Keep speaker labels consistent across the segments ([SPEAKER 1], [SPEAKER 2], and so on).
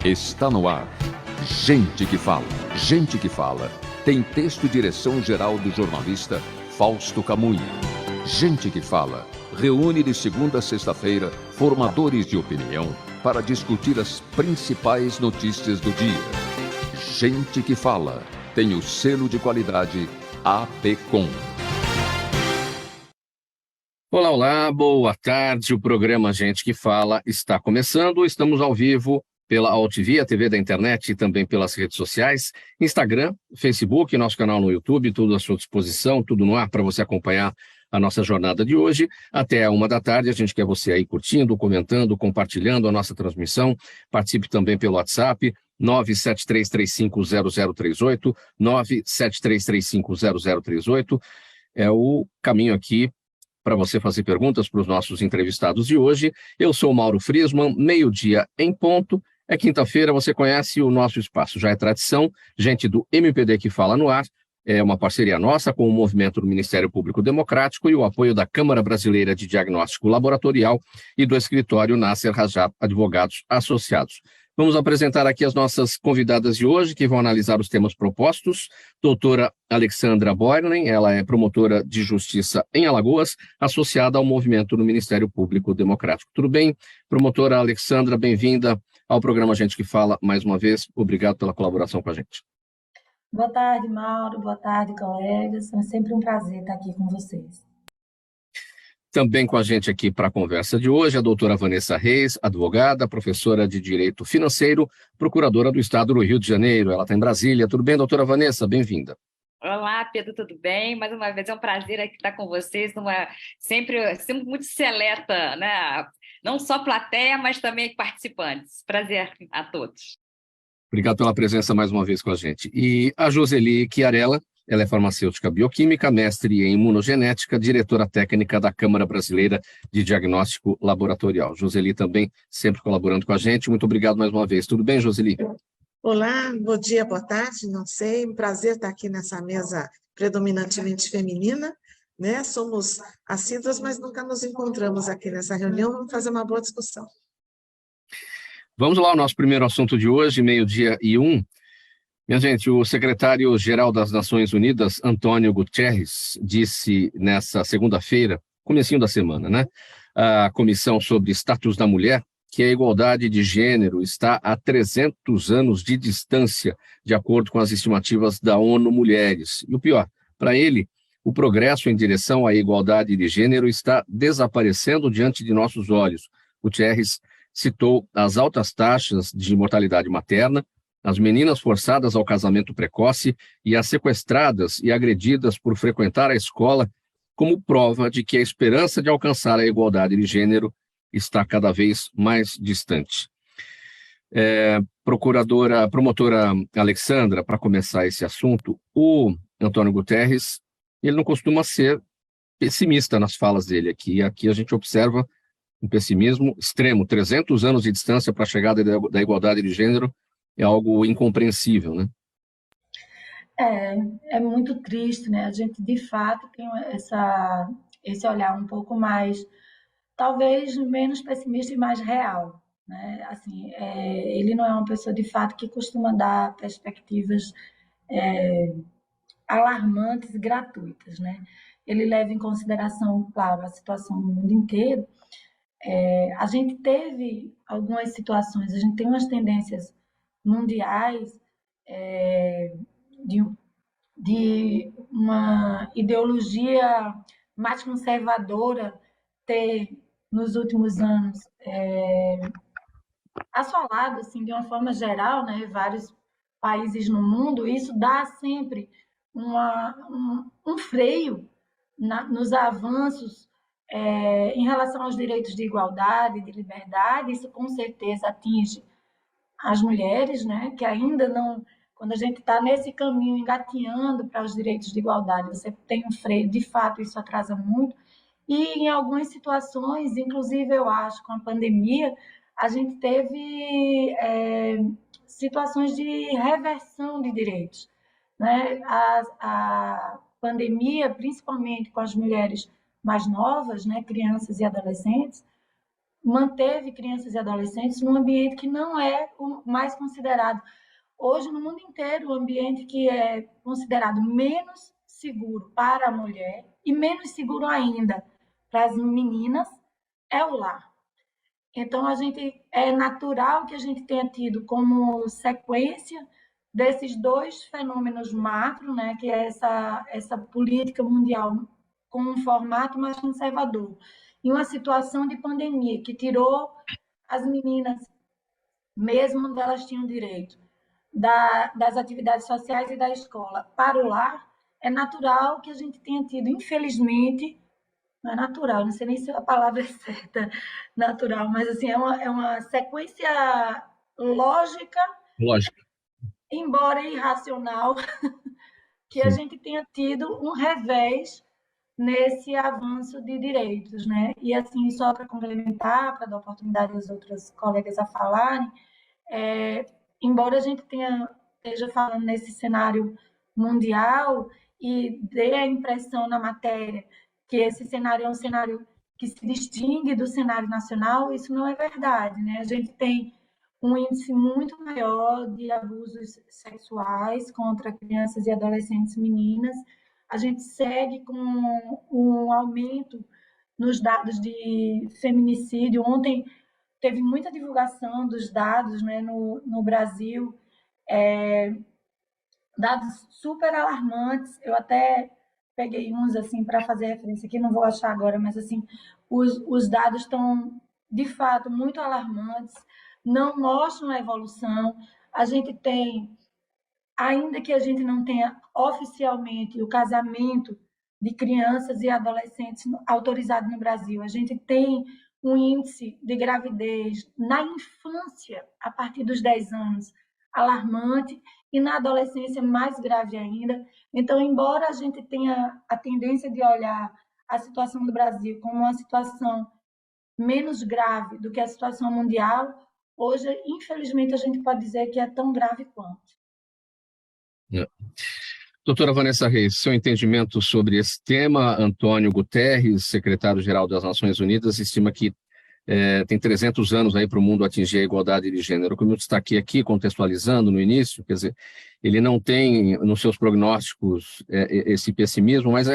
[SPEAKER 1] Está no ar. Gente que fala. Gente que fala. Tem texto e direção geral do jornalista Fausto Camunha. Gente que fala. Reúne de segunda a sexta-feira formadores de opinião para discutir as principais notícias do dia. Gente que fala. Tem o selo de qualidade APCOM.
[SPEAKER 2] Olá, boa tarde. O programa Gente que Fala está começando. Estamos ao vivo pela AltV, a TV da internet e também pelas redes sociais, Instagram, Facebook, nosso canal no YouTube, tudo à sua disposição, tudo no ar para você acompanhar a nossa jornada de hoje. Até 13h, a gente quer você aí curtindo, comentando, compartilhando a nossa transmissão. Participe também pelo WhatsApp, 973350038, 973350038. É o caminho aqui para você fazer perguntas para os nossos entrevistados de hoje. Eu sou o Mauro Friesman, meio-dia em ponto. É quinta-feira, você conhece o nosso espaço, já é tradição, gente do MPD que fala no ar, é uma parceria nossa com o movimento do Ministério Público Democrático e o apoio da Câmara Brasileira de Diagnóstico Laboratorial e do escritório Nasser Rajab Advogados Associados. Vamos apresentar aqui as nossas convidadas de hoje, que vão analisar os temas propostos. Doutora Alexandra Boernen, ela é promotora de justiça em Alagoas, associada ao movimento do Ministério Público Democrático. Tudo bem? Promotora Alexandra, bem-vinda ao programa Gente que Fala, mais uma vez. Obrigado pela colaboração com a gente.
[SPEAKER 3] Boa tarde, Mauro. Boa tarde, colegas. É sempre um prazer estar aqui com vocês.
[SPEAKER 2] Também com a gente aqui para a conversa de hoje, a doutora Vanessa Reis, advogada, professora de Direito Financeiro, procuradora do Estado do Rio de Janeiro. Ela está em Brasília. Tudo bem, doutora Vanessa? Bem-vinda.
[SPEAKER 4] Olá, Pedro, tudo bem? Mais uma vez é um prazer aqui estar com vocês, sempre muito seleta, né? Não só plateia, mas também participantes. Prazer a todos.
[SPEAKER 2] Obrigado pela presença mais uma vez com a gente. E a Joseli Chiarella, ela é farmacêutica bioquímica, mestre em imunogenética, diretora técnica da Câmara Brasileira de Diagnóstico Laboratorial. Joseli também sempre colaborando com a gente. Muito obrigado mais uma vez. Tudo bem, Joseli?
[SPEAKER 5] Olá, bom dia, boa tarde, não sei. Um prazer estar aqui nessa mesa predominantemente feminina, né? Somos assíduas, mas nunca nos encontramos aqui nessa reunião. Vamos fazer uma boa discussão.
[SPEAKER 2] Vamos lá, o nosso primeiro assunto de hoje, 12h01. Minha gente, o secretário-geral das Nações Unidas, Antônio Guterres, disse nessa segunda-feira, comecinho da semana, né? A Comissão sobre Status da Mulher, que a igualdade de gênero está a 300 anos de distância, de acordo com as estimativas da ONU Mulheres. E o pior, para ele, o progresso em direção à igualdade de gênero está desaparecendo diante de nossos olhos. Guterres citou as altas taxas de mortalidade materna, as meninas forçadas ao casamento precoce e as sequestradas e agredidas por frequentar a escola como prova de que a esperança de alcançar a igualdade de gênero está cada vez mais distante. Promotora Alexandra, para começar esse assunto, o Antônio Guterres, ele não costuma ser pessimista nas falas dele aqui. Aqui a gente observa um pessimismo extremo. 300 anos de distância para a chegada da igualdade de gênero é algo incompreensível, né?
[SPEAKER 3] É muito triste, né? A gente, de fato, tem esse olhar um pouco mais, talvez, menos pessimista e mais real, né? Assim, ele não é uma pessoa, de fato, que costuma dar perspectivas alarmantes e gratuitas, né? Ele leva em consideração, claro, a situação no mundo inteiro. A gente teve algumas situações, a gente tem umas tendências mundiais de uma ideologia mais conservadora ter, nos últimos anos, assolado, assim, de uma forma geral, né, vários países no mundo. Isso dá sempre um freio nos avanços em relação aos direitos de igualdade, de liberdade. Isso com certeza atinge as mulheres, né, que ainda não, quando a gente está nesse caminho engateando para os direitos de igualdade, você tem um freio, de fato isso atrasa muito. E em algumas situações, inclusive eu acho, com a pandemia, a gente teve situações de reversão de direitos, né? A pandemia, principalmente com as mulheres mais novas, né, crianças e adolescentes, manteve crianças e adolescentes num ambiente que não é o mais considerado. Hoje, no mundo inteiro, o ambiente que é considerado menos seguro para a mulher e menos seguro ainda para as meninas é o lar. Então, é natural que a gente tenha tido como sequência desses dois fenômenos macro, né, que é essa política mundial com um formato mais conservador, e uma situação de pandemia que tirou as meninas, mesmo onde elas tinham direito, das atividades sociais e da escola para o lar, é natural que a gente tenha tido, infelizmente, não é natural, não sei nem se a palavra é certa, natural, mas assim, é uma sequência lógica,
[SPEAKER 2] Lógico.
[SPEAKER 3] embora irracional, que a
[SPEAKER 2] Sim.
[SPEAKER 3] gente tenha tido um revés nesse avanço de direitos, né? E assim, só para complementar, para dar oportunidade aos outros colegas a falarem, embora a gente esteja falando nesse cenário mundial e dê a impressão na matéria que esse cenário é um cenário que se distingue do cenário nacional, isso não é verdade, né? A gente tem um índice muito maior de abusos sexuais contra crianças e adolescentes meninas. A gente segue com um aumento nos dados de feminicídio. Ontem teve muita divulgação dos dados, né, no Brasil, dados super alarmantes. Eu até peguei uns assim para fazer referência aqui, não vou achar agora, mas assim, os dados estão de fato muito alarmantes, não mostram a evolução. A gente tem, ainda que a gente não tenha oficialmente o casamento de crianças e adolescentes autorizado no Brasil, a gente tem um índice de gravidez na infância, a partir dos 10 anos, alarmante, e na adolescência mais grave ainda. Então, embora a gente tenha a tendência de olhar a situação do Brasil como uma situação menos grave do que a situação mundial, hoje, infelizmente, a gente pode dizer que é tão grave quanto.
[SPEAKER 2] É. Doutora Vanessa Reis, seu entendimento sobre esse tema. Antônio Guterres, secretário-geral das Nações Unidas, estima que tem 300 anos aí para o mundo atingir a igualdade de gênero. Como eu destaquei aqui, contextualizando no início, quer dizer, ele não tem nos seus prognósticos esse pessimismo, mas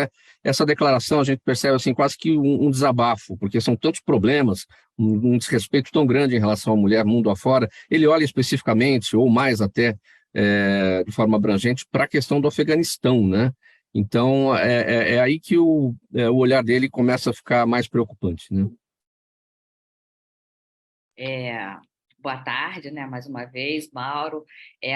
[SPEAKER 2] essa declaração a gente percebe assim, quase que um desabafo, porque são tantos problemas, um desrespeito tão grande em relação à mulher mundo afora. Ele olha especificamente, ou mais até, de forma abrangente, para a questão do Afeganistão, né? Então, é aí que o olhar dele começa a ficar mais preocupante, né?
[SPEAKER 4] Boa tarde, né, mais uma vez, Mauro.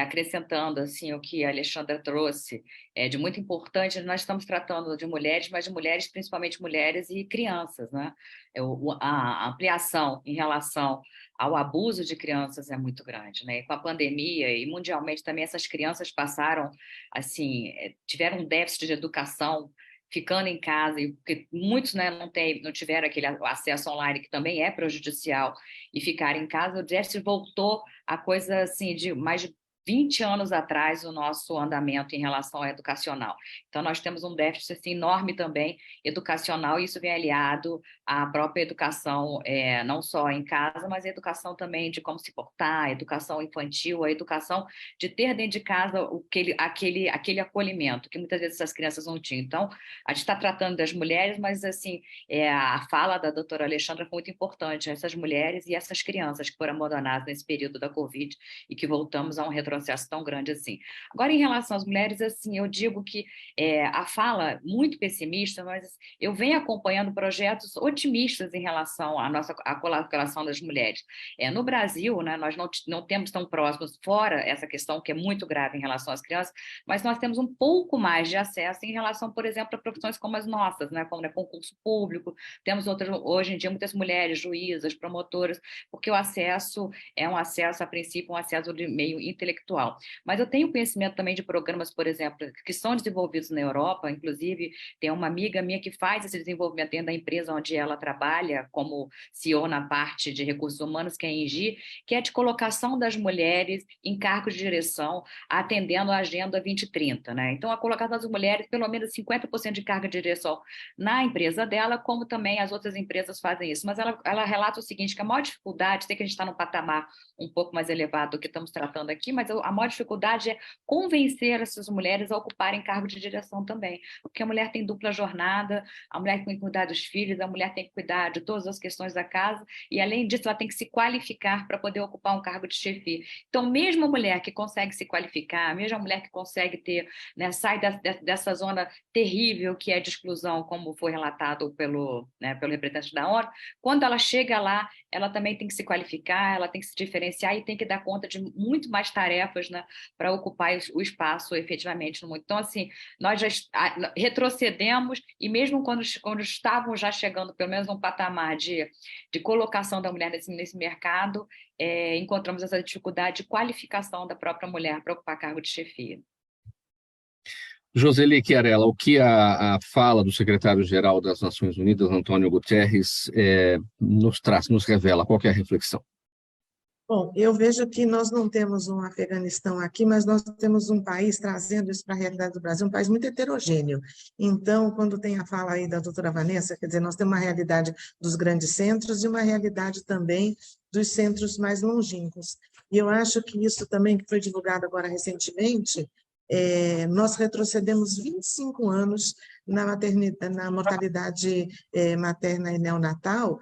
[SPEAKER 4] Acrescentando assim, o que a Alexandra trouxe, de muito importante, nós estamos tratando de mulheres, mas de mulheres, principalmente mulheres e crianças, né? A ampliação em relação ao abuso de crianças é muito grande, né? E com a pandemia e mundialmente também essas crianças passaram, assim, tiveram um déficit de educação ficando em casa, porque muitos, né, não tiveram aquele acesso online, que também é prejudicial, e ficar em casa. O déficit voltou a coisa assim, de mais de 20 anos atrás, o nosso andamento em relação ao educacional. Então, nós temos um déficit assim, enorme também educacional, e isso vem aliado à própria educação, não só em casa, mas a educação também de como se portar, a educação infantil, a educação de ter dentro de casa aquele acolhimento que muitas vezes as crianças não tinham. Então, a gente está tratando das mulheres, mas assim, a fala da doutora Alexandra foi muito importante, essas mulheres e essas crianças que foram abandonadas nesse período da Covid e que voltamos a um retrocesso tão grande assim. Agora, em relação às mulheres, assim, eu digo que a fala muito pessimista, mas eu venho acompanhando projetos otimistas em relação à colaboração das mulheres. No Brasil, né, nós não temos tão próximos, fora essa questão que é muito grave em relação às crianças, mas nós temos um pouco mais de acesso em relação, por exemplo, a profissões como as nossas, né, como concurso público. Temos hoje em dia muitas mulheres, juízas, promotoras, porque o acesso é um acesso, a princípio, um acesso de meio intelectual. Mas eu tenho conhecimento também de programas, por exemplo, que são desenvolvidos na Europa, inclusive tem uma amiga minha que faz esse desenvolvimento dentro da empresa onde ela ela trabalha como CEO na parte de recursos humanos, que é a ENGIE, que é de colocação das mulheres em cargos de direção, atendendo a Agenda 2030, né? Então, a colocação das mulheres, pelo menos 50% de carga de direção na empresa dela, como também as outras empresas fazem isso. Mas ela relata o seguinte, que a maior dificuldade, sei que a gente está num patamar um pouco mais elevado do que estamos tratando aqui, mas a maior dificuldade é convencer essas mulheres a ocuparem cargo de direção também, porque a mulher tem dupla jornada, a mulher tem que cuidar dos filhos, a mulher tem que cuidar de todas as questões da casa, e além disso ela tem que se qualificar para poder ocupar um cargo de chefia. Então, mesmo a mulher que consegue se qualificar, mesmo a mulher que consegue ter, né, sai dessa zona terrível que é de exclusão, como foi relatado pelo representante da ONU, quando ela chega lá, ela também tem que se qualificar, ela tem que se diferenciar e tem que dar conta de muito mais tarefas, né, para ocupar o espaço efetivamente no mundo. Então, assim, nós já retrocedemos e mesmo quando estávamos já chegando pelo menos num patamar de colocação da mulher nesse mercado, encontramos essa dificuldade de qualificação da própria mulher para ocupar cargo de chefia.
[SPEAKER 2] Joseli Chiarella, o que a fala do secretário-geral das Nações Unidas, Antônio Guterres, nos revela? Qual que é a reflexão?
[SPEAKER 5] Bom, eu vejo que nós não temos um Afeganistão aqui, mas nós temos um país, trazendo isso para a realidade do Brasil, um país muito heterogêneo. Então, quando tem a fala aí da doutora Vanessa, quer dizer, nós temos uma realidade dos grandes centros e uma realidade também dos centros mais longínquos. E eu acho que isso também, que foi divulgado agora recentemente, nós retrocedemos 25 anos na mortalidade materna e neonatal,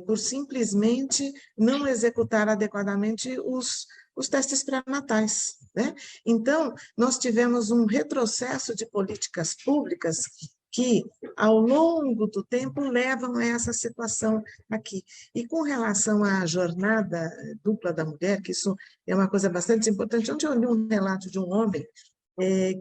[SPEAKER 5] por simplesmente não executar adequadamente os testes pré-natais, né? Então, nós tivemos um retrocesso de políticas públicas que, ao longo do tempo, levam a essa situação aqui. E com relação à jornada dupla da mulher, que isso é uma coisa bastante importante, onde eu li um relato de um homem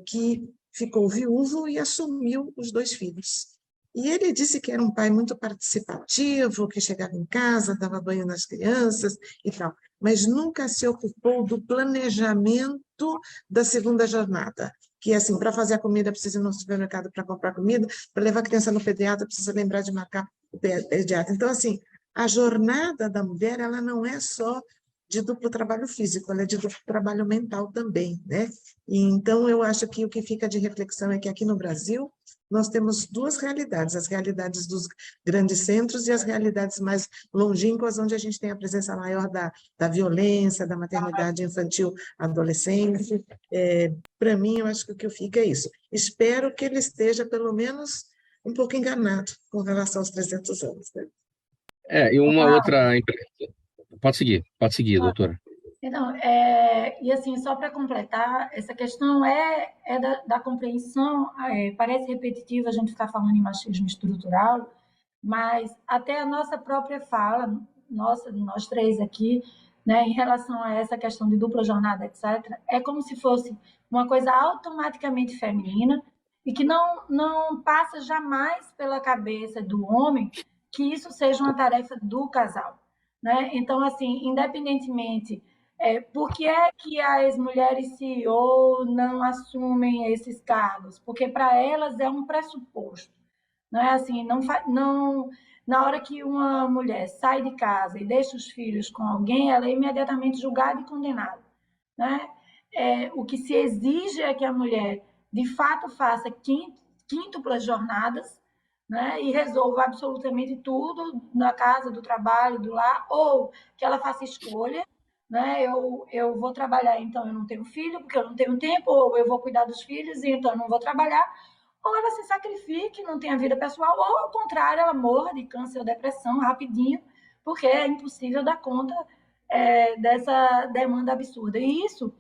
[SPEAKER 5] que ficou viúvo e assumiu os 2 filhos. E ele disse que era um pai muito participativo, que chegava em casa, dava banho nas crianças e tal, mas nunca se ocupou do planejamento da segunda jornada, que é assim, para fazer a comida precisa ir no supermercado para comprar comida, para levar a criança no pediatra precisa lembrar de marcar o pediatra. Então, assim, a jornada da mulher, ela não é só de duplo trabalho físico, ela é de duplo trabalho mental também, né? E então, eu acho que o que fica de reflexão é que aqui no Brasil, nós temos 2 realidades, as realidades dos grandes centros e as realidades mais longínquas, onde a gente tem a presença maior da violência, da maternidade infantil adolescente. Para mim, eu acho que o que fica é isso. Espero que ele esteja, pelo menos, um pouco enganado com relação aos 300 anos. Né?
[SPEAKER 2] E uma outra... Pode seguir, doutora.
[SPEAKER 3] Então, e assim, só para completar, essa questão da compreensão, parece repetitivo a gente ficar falando em machismo estrutural, mas até a nossa própria fala, nós 3 aqui, né, em relação a essa questão de dupla jornada, etc., é como se fosse uma coisa automaticamente feminina e que não passa jamais pela cabeça do homem que isso seja uma tarefa do casal. Né? Então, assim, independentemente, por que é que as mulheres CEO não assumem esses cargos? Porque para elas é um pressuposto. Não é assim, na hora que uma mulher sai de casa e deixa os filhos com alguém, ela é imediatamente julgada e condenada. Né? O que se exige é que a mulher, de fato, faça quíntuplas jornadas, né, e resolva absolutamente tudo na casa, do trabalho, do lar, ou que ela faça escolha, né, eu vou trabalhar, então eu não tenho filho, porque eu não tenho tempo, ou eu vou cuidar dos filhos, e então eu não vou trabalhar, ou ela se sacrifique, não tenha vida pessoal, ou ao contrário, ela morra de câncer ou depressão rapidinho, porque é impossível dar conta dessa demanda absurda. E isso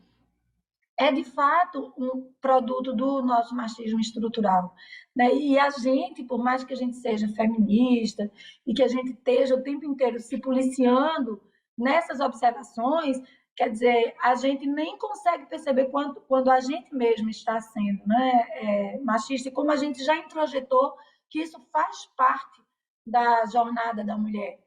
[SPEAKER 3] é, de fato, um produto do nosso machismo estrutural. Né? E a gente, por mais que a gente seja feminista e que a gente esteja o tempo inteiro se policiando nessas observações, quer dizer, a gente nem consegue perceber quando a gente mesmo está sendo, né, machista, e como a gente já introjetou que isso faz parte da jornada da mulher.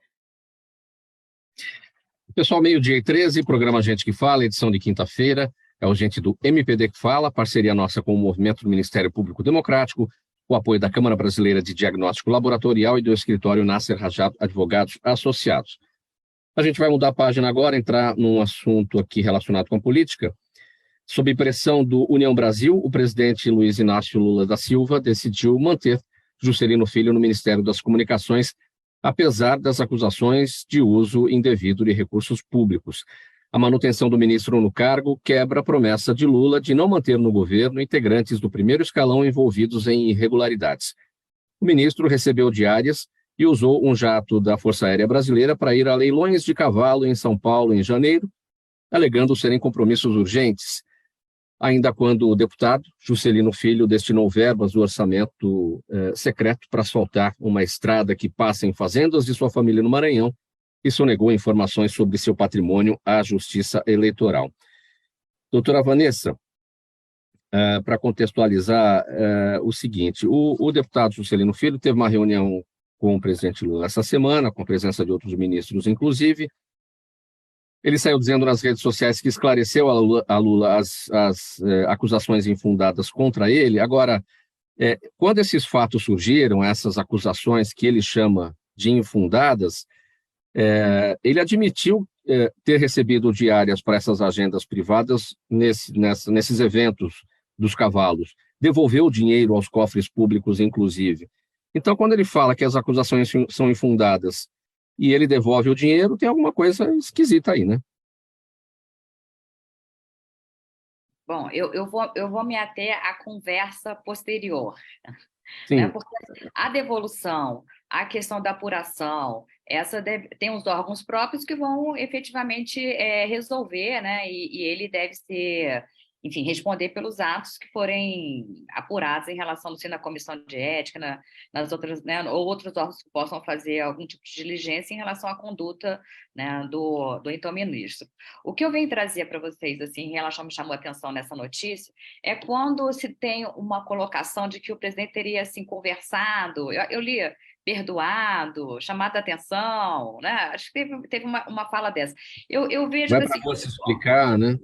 [SPEAKER 2] Pessoal, 12h13, programa Gente que Fala, edição de quinta-feira. É o Gente do MPD que Fala, parceria nossa com o Movimento do Ministério Público Democrático, o apoio da Câmara Brasileira de Diagnóstico Laboratorial e do escritório Nasser Rajab Advogados Associados. A gente vai mudar a página agora, entrar num assunto aqui relacionado com a política. Sob pressão do União Brasil, o presidente Luiz Inácio Lula da Silva decidiu manter Juscelino Filho no Ministério das Comunicações, apesar das acusações de uso indevido de recursos públicos. A manutenção do ministro no cargo quebra a promessa de Lula de não manter no governo integrantes do primeiro escalão envolvidos em irregularidades. O ministro recebeu diárias e usou um jato da Força Aérea Brasileira para ir a leilões de cavalo em São Paulo em janeiro, alegando serem compromissos urgentes. Ainda quando o deputado Juscelino Filho destinou verbas do orçamento secreto para asfaltar uma estrada que passa em fazendas de sua família no Maranhão, e sonegou informações sobre seu patrimônio à Justiça Eleitoral. Doutora Vanessa, para contextualizar o seguinte, o deputado Juscelino Filho teve uma reunião com o presidente Lula essa semana, com a presença de outros ministros, inclusive. Ele saiu dizendo nas redes sociais que esclareceu a Lula as acusações infundadas contra ele. Agora, quando esses fatos surgiram, essas acusações que ele chama de infundadas, ele admitiu ter recebido diárias para essas agendas privadas nesses eventos dos cavalos, devolveu o dinheiro aos cofres públicos, inclusive. Então, quando ele fala que as acusações são infundadas e ele devolve o dinheiro, tem alguma coisa esquisita aí, né?
[SPEAKER 4] Bom, eu vou me ater à conversa posterior,
[SPEAKER 2] Sim.
[SPEAKER 4] né? Porque a devolução, a questão da apuração, tem os órgãos próprios que vão efetivamente resolver, né? E ele deve ser, enfim, responder pelos atos que forem apurados em relação, assim, na comissão de ética, nas outras, né? Ou outros órgãos que possam fazer algum tipo de diligência em relação à conduta, né, do então ministro. O que eu venho trazer para vocês, assim, em relação, me chamou a atenção nessa notícia, é quando se tem uma colocação de que o presidente teria, assim, conversado, eu li perdoado, chamado a atenção, né? Acho que teve uma fala dessa. Eu vejo
[SPEAKER 2] Vai
[SPEAKER 4] que,
[SPEAKER 2] para
[SPEAKER 4] assim,
[SPEAKER 2] você explicar, né?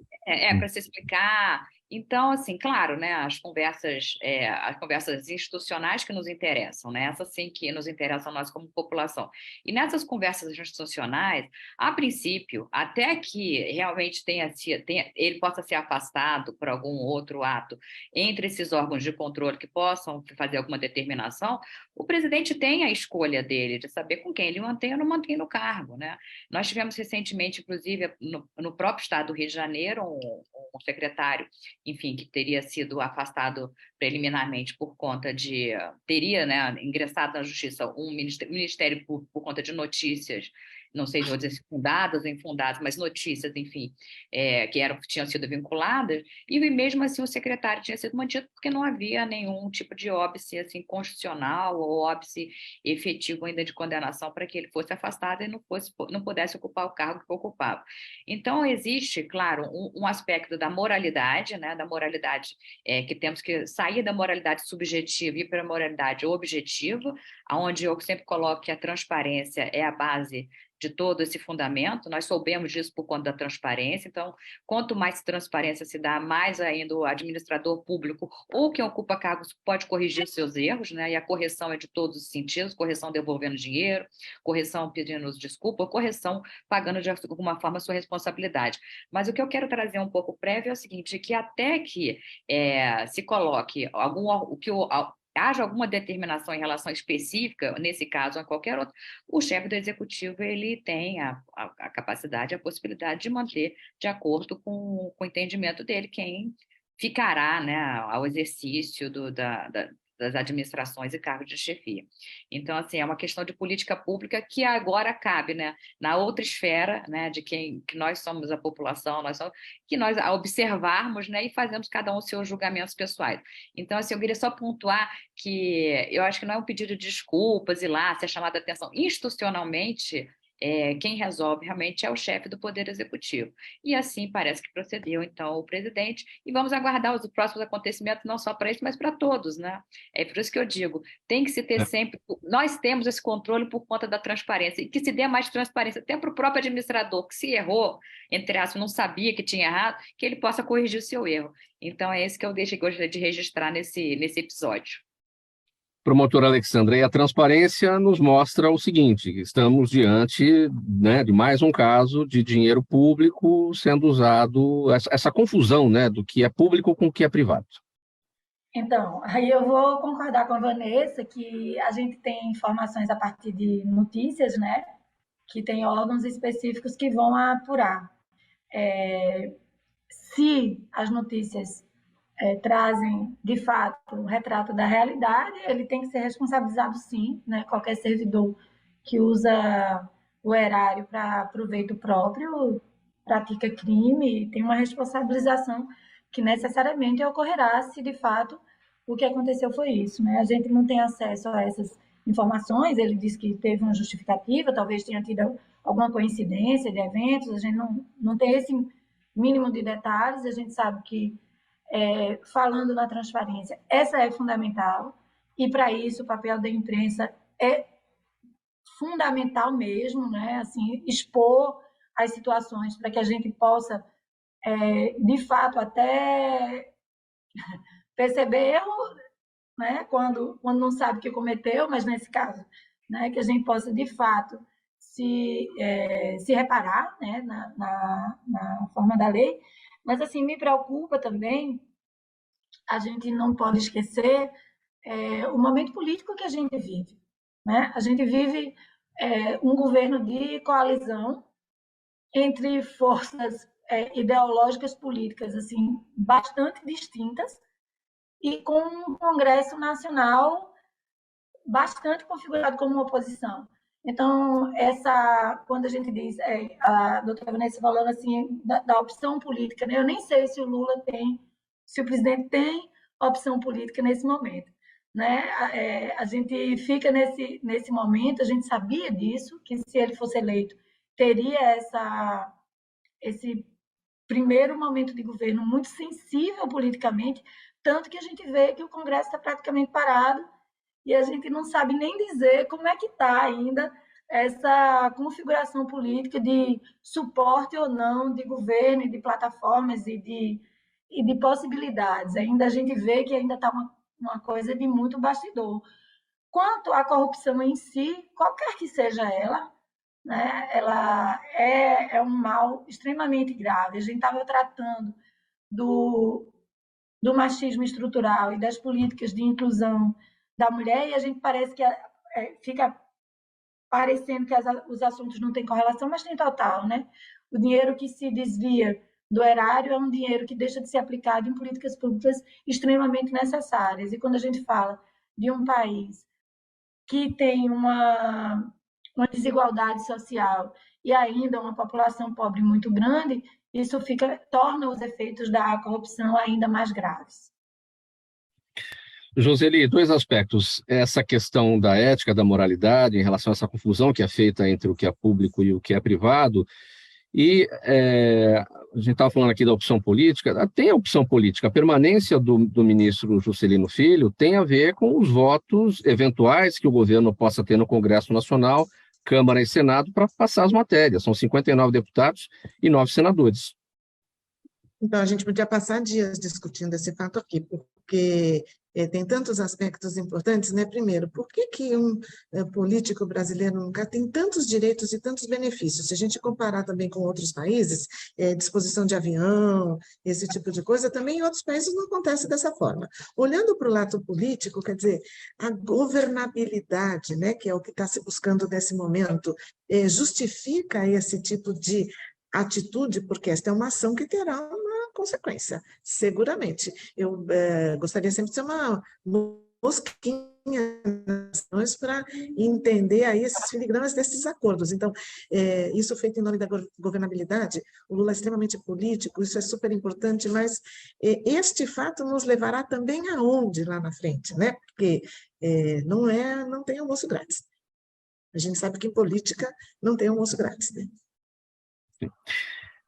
[SPEAKER 4] para se explicar. Então, assim, claro, né, as conversas institucionais que nos interessam, né, essas sim que nos interessam nós como população. E nessas conversas institucionais, a princípio, até que realmente ele possa ser afastado por algum outro ato entre esses órgãos de controle que possam fazer alguma determinação, o presidente tem a escolha dele de saber com quem ele mantém ou não mantém no cargo, né? Nós tivemos recentemente, inclusive, no próprio estado do Rio de Janeiro, um secretário, enfim, que teria sido afastado preliminarmente por conta teria, né, ingressado na justiça um ministério por conta de notícias, não sei se vou dizer se fundadas ou infundadas, mas notícias, enfim, que tinham sido vinculadas, e mesmo assim o secretário tinha sido mantido porque não havia nenhum tipo de óbice, assim, constitucional ou óbice efetivo ainda de condenação para que ele fosse afastado e não pudesse ocupar o cargo que ocupava. Então, existe, claro, um aspecto da moralidade, né, que temos que sair da moralidade subjetiva e ir para a moralidade objetiva, onde eu sempre coloco que a transparência é a base de todo esse fundamento. Nós soubemos disso por conta da transparência. Então, quanto mais transparência se dá, mais ainda o administrador público ou quem ocupa cargos pode corrigir seus erros, né? E a correção é de todos os sentidos, correção devolvendo dinheiro, correção pedindo desculpa, correção pagando de alguma forma a sua responsabilidade. Mas o que eu quero trazer um pouco prévio é o seguinte, que até que se coloque haja alguma determinação em relação específica, nesse caso ou em qualquer outro, o chefe do executivo ele tem a capacidade, a possibilidade de manter de acordo com o entendimento dele quem ficará, né, ao exercício das administrações e cargos de chefia. Então, assim, é uma questão de política pública que agora cabe, né, na outra esfera, né, de que nós somos a população, que nós observarmos, né, e fazemos cada um seus julgamentos pessoais. Então, assim, eu queria só pontuar que eu acho que não é um pedido de desculpas e lá ser chamada a atenção institucionalmente. Quem resolve realmente é o chefe do Poder Executivo. E assim parece que procedeu, então, o presidente. E vamos aguardar os próximos acontecimentos, não só para isso, mas para todos, né? É por isso que eu digo, tem que se ter sempre... Nós temos esse controle por conta da transparência, e que se dê mais transparência até para o próprio administrador, que se errou, entre aspas, não sabia que tinha errado, que ele possa gostaria de registrar nesse episódio.
[SPEAKER 2] Promotor Alexandre, a transparência nos mostra o seguinte: estamos diante, né, de mais um caso de dinheiro público sendo usado, essa confusão, né, do que é público com o que é privado.
[SPEAKER 3] Então, aí eu vou concordar com a Vanessa que a gente tem informações a partir de notícias, né, que tem órgãos específicos que vão apurar. Se as notícias trazem, de fato, um retrato da realidade, ele tem que ser responsabilizado, sim, né? Qualquer servidor que usa o erário para proveito próprio pratica crime e tem uma responsabilização que necessariamente ocorrerá se, de fato, o que aconteceu foi isso, né? A gente não tem acesso a essas informações, ele disse que teve uma justificativa, talvez tenha tido alguma coincidência de eventos, a gente não tem esse mínimo de detalhes, a gente sabe que falando na transparência, essa é fundamental, e para isso o papel da imprensa é fundamental mesmo, né? Assim, expor as situações para que a gente possa, de fato, até perceber erro, né? Quando não sabe que cometeu, mas nesse caso, né? Que a gente possa, de fato, se reparar, né? na forma da lei. Mas, assim, me preocupa também, a gente não pode esquecer o momento político que a gente vive, né? A gente vive um governo de coalizão entre forças ideológicas políticas assim bastante distintas e com um Congresso Nacional bastante configurado como uma oposição. Então, quando a gente diz, a doutora Vanessa falando assim, da opção política, né? Eu nem sei se o presidente tem opção política nesse momento, né? A gente fica nesse momento, a gente sabia disso, que se ele fosse eleito, teria esse primeiro momento de governo muito sensível politicamente, tanto que a gente vê que o Congresso está praticamente parado, e a gente não sabe nem dizer como é que está ainda essa configuração política de suporte ou não de governo, de plataformas e de possibilidades. Ainda a gente vê que ainda está uma coisa de muito bastidor. Quanto à corrupção em si, qualquer que seja ela, né, ela é um mal extremamente grave. A gente estava tratando do machismo estrutural e das políticas de inclusão da mulher, e a gente parece que fica parecendo que os assuntos não têm correlação, mas tem total, né? O dinheiro que se desvia do erário é um dinheiro que deixa de ser aplicado em políticas públicas extremamente necessárias. E quando a gente fala de um país que tem uma desigualdade social e ainda uma população pobre muito grande, isso torna os efeitos da corrupção ainda mais graves.
[SPEAKER 2] Joseli, dois aspectos. Essa questão da ética, da moralidade, em relação a essa confusão que é feita entre o que é público e o que é privado. E a gente estava falando aqui da opção política. Tem a opção política. A permanência do ministro Juscelino Filho tem a ver com os votos eventuais que o governo possa ter no Congresso Nacional, Câmara e Senado, para passar as matérias. São 59 deputados e 9 senadores.
[SPEAKER 5] Então, a gente podia passar dias discutindo esse fato aqui, porque tem tantos aspectos importantes, né? Primeiro, por que um político brasileiro nunca tem tantos direitos e tantos benefícios? Se a gente comparar também com outros países, disposição de avião, esse tipo de coisa, também em outros países não acontece dessa forma. Olhando para o lado político, quer dizer, a governabilidade, né, que é o que está se buscando nesse momento, justifica esse tipo de atitude, porque esta é uma ação que terá uma consequência, seguramente. Eu gostaria sempre de ser uma mosquinha para entender aí esses filigramas desses acordos. Então, isso feito em nome da governabilidade, o Lula é extremamente político, isso é super importante, mas este fato nos levará também aonde lá na frente, né? Porque não tem almoço grátis. A gente sabe que em política não tem almoço grátis, né?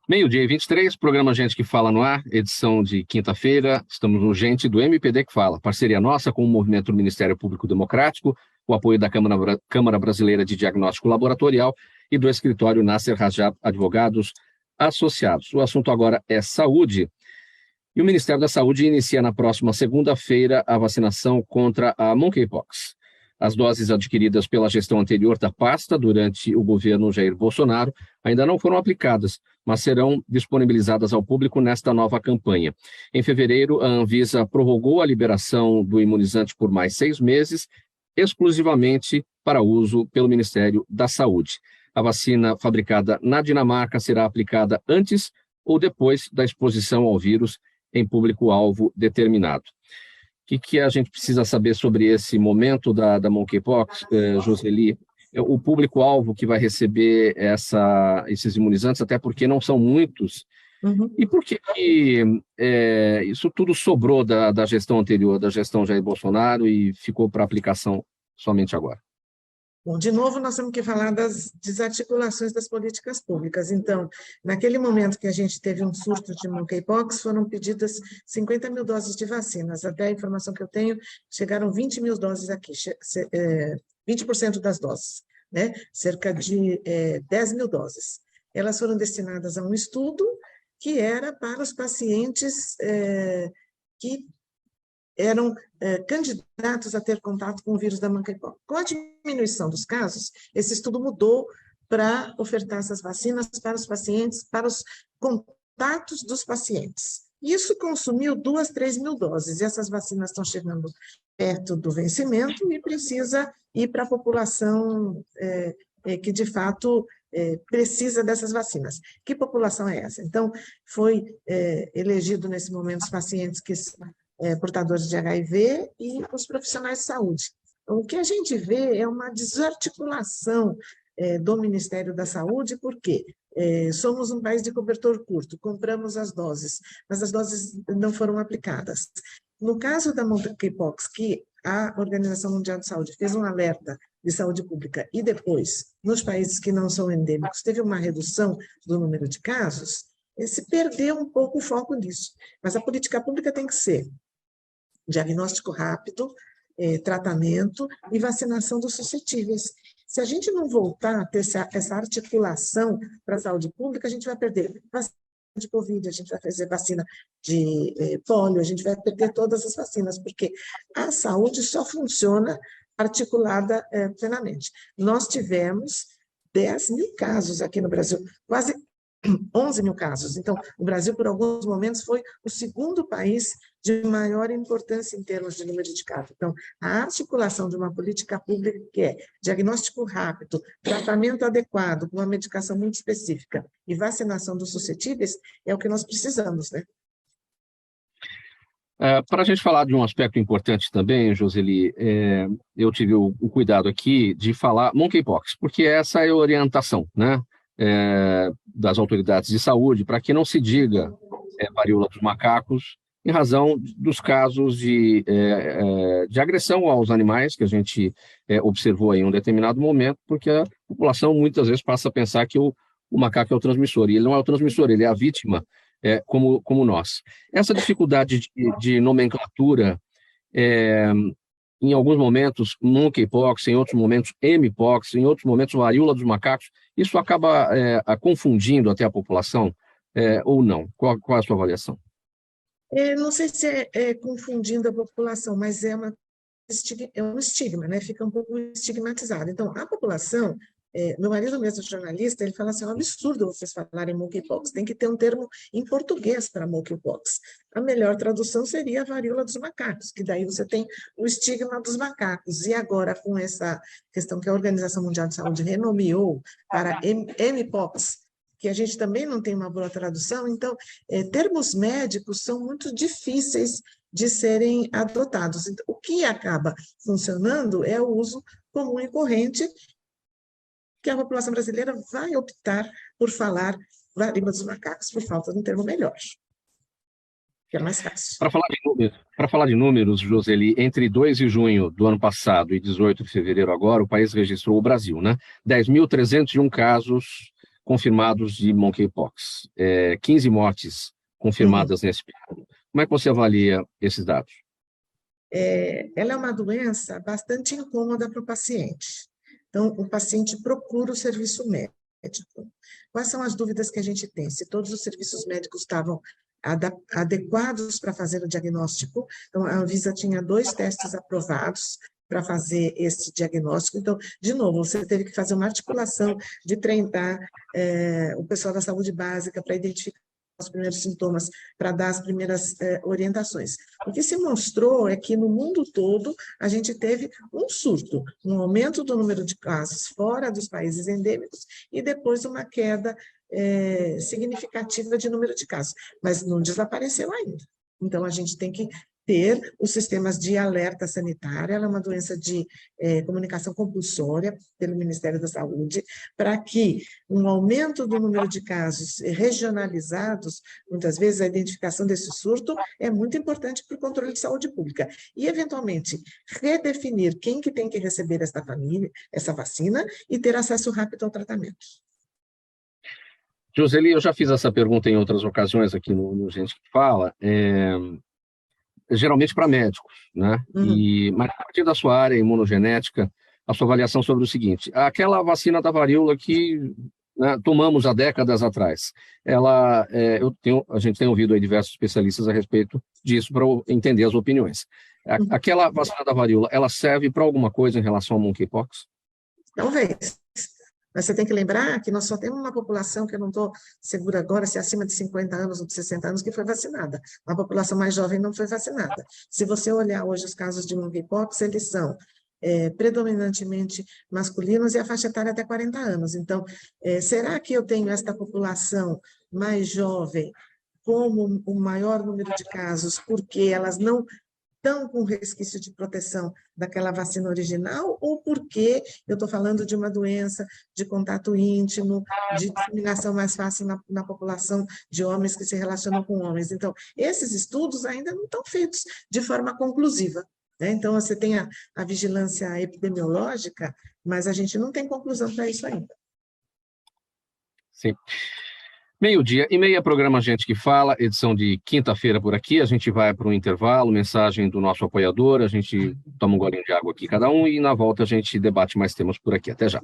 [SPEAKER 2] Meio-dia e 23, programa Gente que Fala no ar, edição de quinta-feira. Estamos no Gente do MPD que Fala, parceria nossa com o Movimento do Ministério Público Democrático, o apoio da Câmara Brasileira de Diagnóstico Laboratorial e do escritório Nasser Rajab Advogados Associados. O assunto agora é saúde. E o Ministério da Saúde inicia na próxima segunda-feira a vacinação contra a monkeypox. As doses adquiridas pela gestão anterior da pasta durante o governo Jair Bolsonaro ainda não foram aplicadas, mas serão disponibilizadas ao público nesta nova campanha. Em fevereiro, a Anvisa prorrogou a liberação do imunizante por mais 6 meses, exclusivamente para uso pelo Ministério da Saúde. A vacina fabricada na Dinamarca será aplicada antes ou depois da exposição ao vírus em público-alvo determinado. O que a gente precisa saber sobre esse momento da monkeypox, Joseli? O público-alvo que vai receber esses imunizantes, até porque não são muitos.
[SPEAKER 5] Uhum.
[SPEAKER 2] E por que isso tudo sobrou da gestão anterior, da gestão Jair Bolsonaro, e ficou para aplicação somente agora?
[SPEAKER 5] Bom, de novo, nós temos que falar das desarticulações das políticas públicas. Então, naquele momento que a gente teve um surto de monkeypox, foram pedidas 50 mil doses de vacinas. Até a informação que eu tenho, chegaram 20 mil doses aqui, 20% das doses, né? Cerca de 10 mil doses. Elas foram destinadas a um estudo que era para os pacientes que eram candidatos a ter contato com o vírus da monkeypox. Com a diminuição dos casos, esse estudo mudou para ofertar essas vacinas para os pacientes, para os contatos dos pacientes. Isso consumiu 2, 3 mil doses, e essas vacinas estão chegando perto do vencimento e precisa ir para a população que, de fato, precisa dessas vacinas. Que população é essa? Então, foi elegido, nesse momento, os pacientes que são portadores de HIV e os profissionais de saúde. Então, o que a gente vê é uma desarticulação do Ministério da Saúde, porque somos um país de cobertor curto, compramos as doses, mas as doses não foram aplicadas. No caso da monkeypox, que a Organização Mundial de Saúde fez um alerta de saúde pública e depois, nos países que não são endêmicos, teve uma redução do número de casos, se perdeu um pouco o foco nisso. Mas a política pública tem que ser diagnóstico rápido, tratamento e vacinação dos suscetíveis. Se a gente não voltar a ter essa articulação para a saúde pública, a gente vai perder vacina de Covid, a gente vai fazer vacina de pólio, a gente vai perder todas as vacinas, porque a saúde só funciona articulada plenamente. Nós tivemos 10 mil casos aqui no Brasil, quase 11 mil casos. Então, o Brasil, por alguns momentos, foi o segundo país de maior importância em termos de número de casos. Então, a articulação de uma política pública que é diagnóstico rápido, tratamento adequado, com uma medicação muito específica e vacinação dos suscetíveis é o que nós precisamos, né?
[SPEAKER 2] Para a gente falar de um aspecto importante também, Joseli, eu tive o cuidado aqui de falar monkeypox, porque essa é a orientação, né? Das autoridades de saúde, para que não se diga varíola dos macacos, em razão dos casos de agressão aos animais que a gente observou em um determinado momento, porque a população muitas vezes passa a pensar que o macaco é o transmissor, e ele não é o transmissor, ele é a vítima, como nós. Essa dificuldade de nomenclatura, em alguns momentos monkeypox, em outros momentos mpox, em outros momentos varíola dos macacos, isso acaba confundindo até a população, ou não? Qual é a sua avaliação?
[SPEAKER 5] Não sei se é confundindo a população, mas é um estigma, né? Fica um pouco estigmatizado. Então, a população, meu marido mesmo jornalista, ele fala assim, é um absurdo vocês falarem monkeypox, tem que ter um termo em português para monkeypox. A melhor tradução seria a varíola dos macacos, que daí você tem o estigma dos macacos. E agora, com essa questão que a Organização Mundial de Saúde renomeou para mpox, que a gente também não tem uma boa tradução, então, termos médicos são muito difíceis de serem adotados. Então, o que acaba funcionando é o uso comum e corrente, que a população brasileira vai optar por falar varíola dos macacos por falta de um termo melhor, que é mais fácil.
[SPEAKER 2] Para falar de números, Joseli, entre 2 de junho do ano passado e 18 de fevereiro agora, o país registrou o Brasil, né? 10.301 casos confirmados de monkeypox, 15 mortes confirmadas nesse período. Como é que você avalia esses dados?
[SPEAKER 5] Ela é uma doença bastante incômoda para o paciente. Então, o paciente procura o serviço médico. Quais são as dúvidas que a gente tem? Se todos os serviços médicos estavam adequados para fazer o diagnóstico. Então, a Anvisa tinha 2 testes aprovados para fazer esse diagnóstico. Então, de novo, você teve que fazer uma articulação de treinar o pessoal da saúde básica para identificar os primeiros sintomas, para dar as primeiras orientações. O que se mostrou é que no mundo todo a gente teve um surto, um aumento do número de casos fora dos países endêmicos e depois uma queda significativa de número de casos, mas não desapareceu ainda. Então, a gente tem que ter os sistemas de alerta sanitária, ela é uma doença de comunicação compulsória pelo Ministério da Saúde, para que um aumento do número de casos regionalizados, muitas vezes a identificação desse surto é muito importante para o controle de saúde pública, e eventualmente redefinir quem que tem que receber essa vacina e ter acesso rápido ao tratamento.
[SPEAKER 2] Joseli, eu já fiz essa pergunta em outras ocasiões aqui no Gente que Fala, geralmente para médicos, né? Mas a partir da sua área imunogenética, a sua avaliação sobre o seguinte: aquela vacina da varíola que, né, tomamos há décadas atrás, a gente tem ouvido aí diversos especialistas a respeito disso para entender as opiniões. Aquela vacina da varíola, ela serve para alguma coisa em relação ao monkeypox?
[SPEAKER 5] Talvez. Mas você tem que lembrar que nós só temos uma população, que eu não estou segura agora se é acima de 50 anos ou de 60 anos, que foi vacinada. A população mais jovem não foi vacinada. Se você olhar hoje os casos de monkeypox, eles são predominantemente masculinos e a faixa etária até 40 anos. Então, será que eu tenho esta população mais jovem como o maior número de casos, porque elas não estão com resquício de proteção daquela vacina original, ou porque eu estou falando de uma doença de contato íntimo, de disseminação mais fácil na população de homens que se relacionam com homens. Então, esses estudos ainda não estão feitos de forma conclusiva, né? Então, você tem a vigilância epidemiológica, mas a gente não tem conclusão para isso ainda.
[SPEAKER 2] Sim. 12:30, programa Gente que Fala, edição de quinta-feira por aqui. A gente vai para um intervalo, mensagem do nosso apoiador, a gente toma um golinho de água aqui cada um e na volta a gente debate mais temas por aqui. Até já.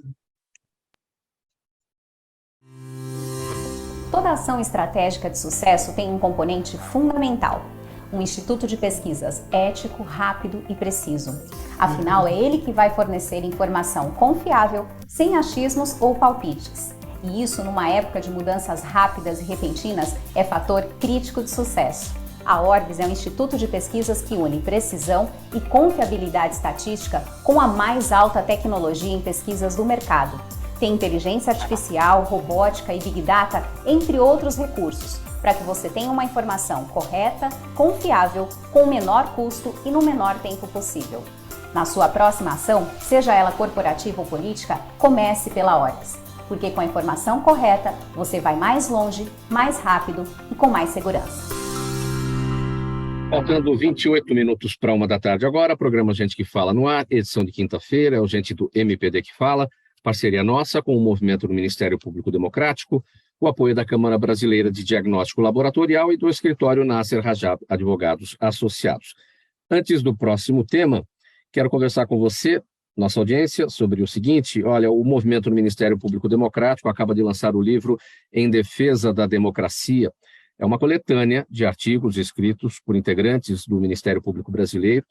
[SPEAKER 6] Toda ação estratégica de sucesso tem um componente fundamental: um instituto de pesquisas ético, rápido e preciso. Afinal, é ele que vai fornecer informação confiável, sem achismos ou palpites. E isso, numa época de mudanças rápidas e repentinas, é fator crítico de sucesso. A Orbis é um instituto de pesquisas que une precisão e confiabilidade estatística com a mais alta tecnologia em pesquisas do mercado. Tem inteligência artificial, robótica e Big Data, entre outros recursos, para que você tenha uma informação correta, confiável, com o menor custo e no menor tempo possível. Na sua próxima ação, seja ela corporativa ou política, comece pela Orbis. Porque com a informação correta, você vai mais longe, mais rápido e com mais segurança.
[SPEAKER 2] Faltando 28 minutos para 1 da tarde agora, programa Gente que Fala no ar, edição de quinta-feira, é o Gente do MPD que fala, parceria nossa com o movimento do Ministério Público Democrático, o apoio da Câmara Brasileira de Diagnóstico Laboratorial e do escritório Nasser Rajab Advogados Associados. Antes do próximo tema, quero conversar com você, nossa audiência, sobre o seguinte: olha, o movimento do Ministério Público Democrático acaba de lançar o livro Em Defesa da Democracia. É uma coletânea de artigos escritos por integrantes do Ministério Público Brasileiro,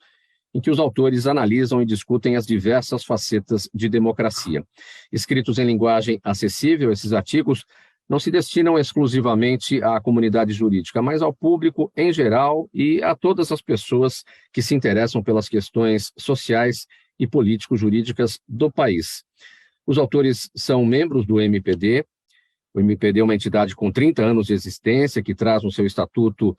[SPEAKER 2] em que os autores analisam e discutem as diversas facetas de democracia. Escritos em linguagem acessível, esses artigos não se destinam exclusivamente à comunidade jurídica, mas ao público em geral e a todas as pessoas que se interessam pelas questões sociais e político-jurídicas do país. Os autores são membros do MPD. O MPD é uma entidade com 30 anos de existência, que traz no seu estatuto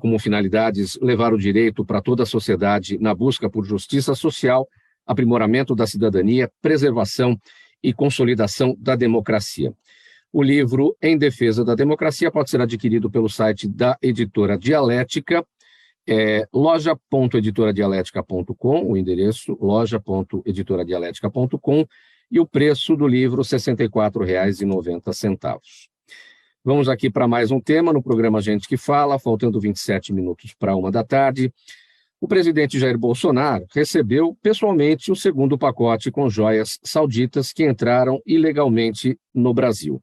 [SPEAKER 2] como finalidades levar o direito para toda a sociedade na busca por justiça social, aprimoramento da cidadania, preservação e consolidação da democracia. O livro Em Defesa da Democracia pode ser adquirido pelo site da editora Dialética, loja.editoradialética.com, o endereço loja.editoradialética.com, e o preço do livro R$ 64,90. Vamos aqui para mais um tema no programa Gente que Fala, faltando 27 minutos para 1 da tarde. O presidente Jair Bolsonaro recebeu pessoalmente o segundo pacote com joias sauditas que entraram ilegalmente no Brasil.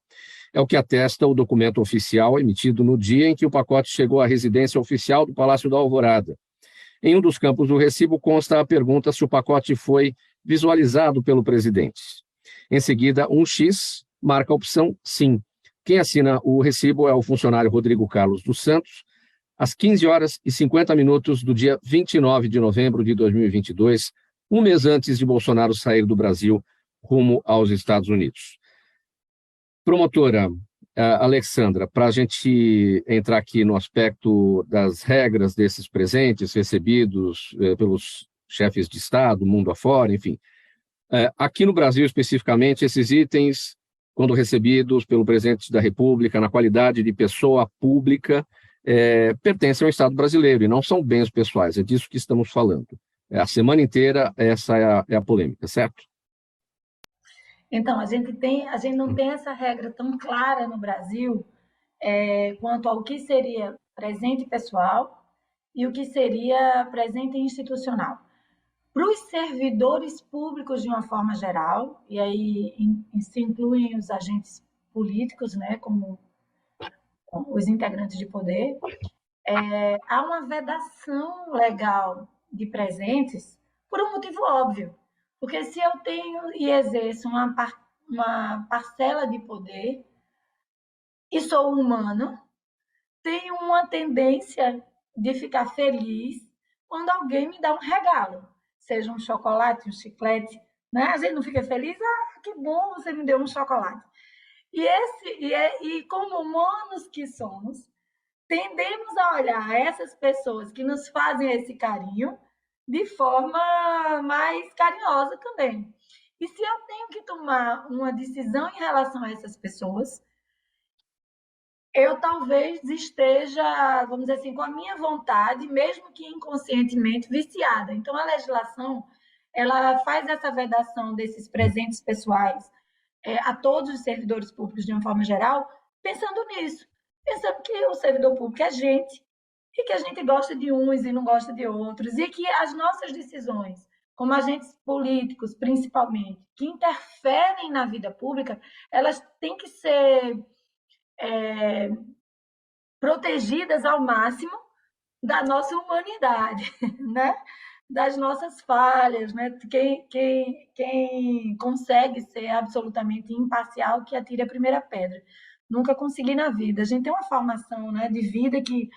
[SPEAKER 2] É o que atesta o documento oficial emitido no dia em que o pacote chegou à residência oficial do Palácio da Alvorada. Em um dos campos do recibo consta a pergunta se o pacote foi visualizado pelo presidente. Em seguida, um X marca a opção sim. Quem assina o recibo é o funcionário Rodrigo Carlos dos Santos, às 15h50 do dia 29 de novembro de 2022, um mês antes de Bolsonaro sair do Brasil rumo aos Estados Unidos. Promotora Alexandra, para a gente entrar aqui no aspecto das regras desses presentes recebidos pelos chefes de Estado, mundo afora, enfim. Aqui no Brasil, especificamente, esses itens, quando recebidos pelo presidente da República, na qualidade de pessoa pública, pertencem ao Estado brasileiro e não são bens pessoais, é disso que estamos falando. A semana inteira, essa é a polêmica, certo?
[SPEAKER 3] Então, a gente não tem essa regra tão clara no Brasil quanto ao que seria presente pessoal e o que seria presente institucional. Para os servidores públicos, de uma forma geral, e aí se incluem os agentes políticos, né, como os integrantes de poder, há uma vedação legal de presentes por um motivo óbvio. Porque se eu tenho e exerço uma parcela de poder e sou humano, tenho uma tendência de ficar feliz quando alguém me dá um regalo, seja um chocolate, um chiclete, né? A gente não fica feliz? Ah, que bom, você me deu um chocolate. E como humanos que somos, tendemos a olhar essas pessoas que nos fazem esse carinho de forma mais carinhosa também. E se eu tenho que tomar uma decisão em relação a essas pessoas, eu talvez esteja, vamos dizer assim, com a minha vontade, mesmo que inconscientemente, viciada. Então, a legislação, ela faz essa vedação desses presentes pessoais a todos os servidores públicos, de uma forma geral, pensando nisso, pensando que o servidor público é gente, e que a gente gosta de uns e não gosta de outros, e que as nossas decisões, como agentes políticos, principalmente, que interferem na vida pública, elas têm que ser protegidas ao máximo da nossa humanidade, né? Das nossas falhas, né? Quem consegue ser absolutamente imparcial, que atire a primeira pedra. Nunca consegui na vida. A gente tem uma formação, né, de vida que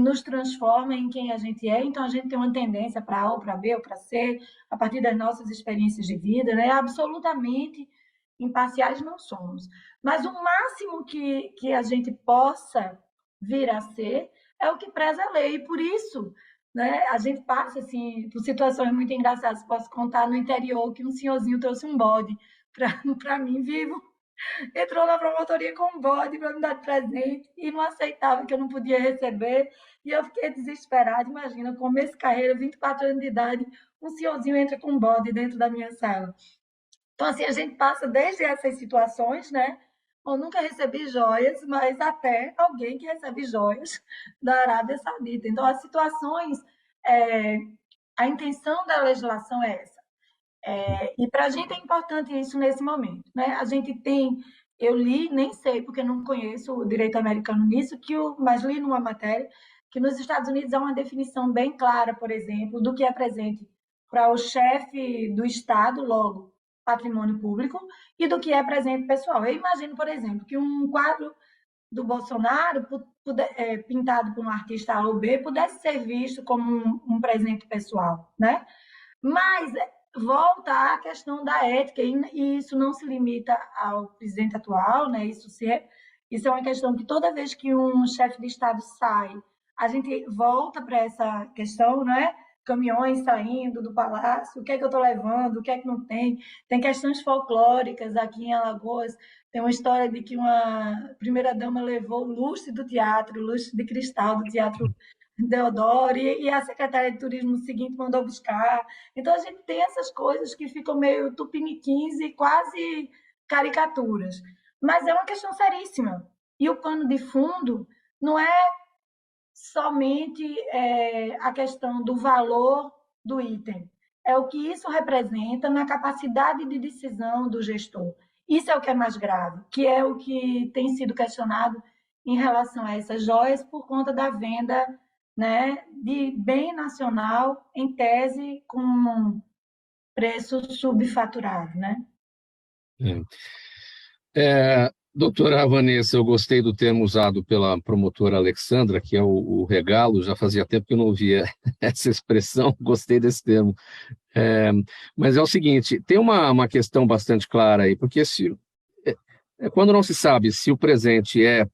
[SPEAKER 3] nos transforma em quem a gente é, então a gente tem uma tendência para A ou para B ou para C, a partir das nossas experiências de vida, né? Absolutamente imparciais não somos. Mas o máximo que a gente possa vir a ser é o que preza a lei, e por isso, né, a gente passa assim, por situações muito engraçadas. Posso contar no interior que um senhorzinho trouxe um bode para mim vivo, entrou na promotoria com um bode para me dar de presente e não aceitava que eu não podia receber, e eu fiquei desesperada. Imagina, começo de carreira, 24 anos de idade, um senhorzinho entra com um bode dentro da minha sala. Então, assim, a gente passa desde essas situações, né? Eu nunca recebi joias, mas até alguém que recebe joias da Arábia Saudita. Então, as situações, a intenção da legislação é essa. E para a gente é importante isso nesse momento, né? A gente tem, eu li, nem sei porque não conheço o direito americano nisso, mas li numa matéria que nos Estados Unidos há uma definição bem clara, por exemplo, do que é presente para o chefe do Estado, logo patrimônio público, e do que é presente pessoal. Eu imagino, por exemplo, que um quadro do Bolsonaro, pintado por um artista A ou B, pudesse ser visto como um presente pessoal, né? Mas volta à questão da ética, e isso não se limita ao presidente atual, né? Isso é uma questão que toda vez que um chefe de Estado sai, a gente volta para essa questão, né? Caminhões saindo do palácio, o que é que eu estou levando, o que é que não tem. Tem questões folclóricas aqui em Alagoas. Tem uma história de que uma primeira-dama levou o lustre do teatro, o lustre de cristal do Teatro Deodoro, e a secretária de turismo seguinte mandou buscar. Então, a gente tem essas coisas que ficam meio tupiniquins e quase caricaturas. Mas é uma questão seríssima. E o pano de fundo não é somente a questão do valor do item, é o que isso representa na capacidade de decisão do gestor. Isso é o que é mais grave, que é o que tem sido questionado em relação a essas joias por conta da venda, né, de bem nacional, em tese, com preço subfaturado, né?
[SPEAKER 2] Doutora Vanessa, eu gostei do termo usado pela promotora Alexandra, que é o regalo. Já fazia tempo que eu não ouvia essa expressão, gostei desse termo. Mas é o seguinte, tem uma questão bastante clara aí, porque quando não se sabe se o presente é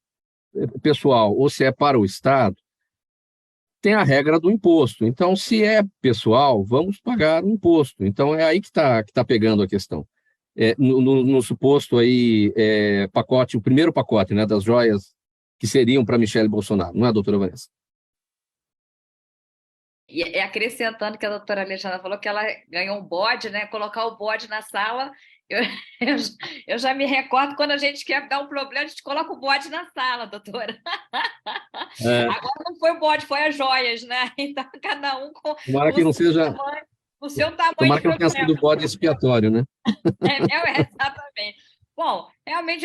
[SPEAKER 2] pessoal ou se é para o Estado, tem a regra do imposto. Então, se é pessoal, vamos pagar o imposto. Então, é aí que tá pegando a questão. No suposto aí, pacote, o primeiro pacote, né, das joias que seriam para Michele Bolsonaro, não é, doutora Vanessa?
[SPEAKER 4] E acrescentando que a doutora Alexandra falou que ela ganhou um bode, né? Colocar o bode na sala, eu, eu já me recordo quando a gente quer dar um problema, a gente coloca o bode na sala, doutora. Agora não foi o bode, foi as joias, né? Então, cada um com
[SPEAKER 2] Tomara que não seja.
[SPEAKER 4] o seu tamanho
[SPEAKER 2] Tomara
[SPEAKER 4] de
[SPEAKER 2] que não tenha sido bode expiatório, né?
[SPEAKER 4] exatamente. Bom, realmente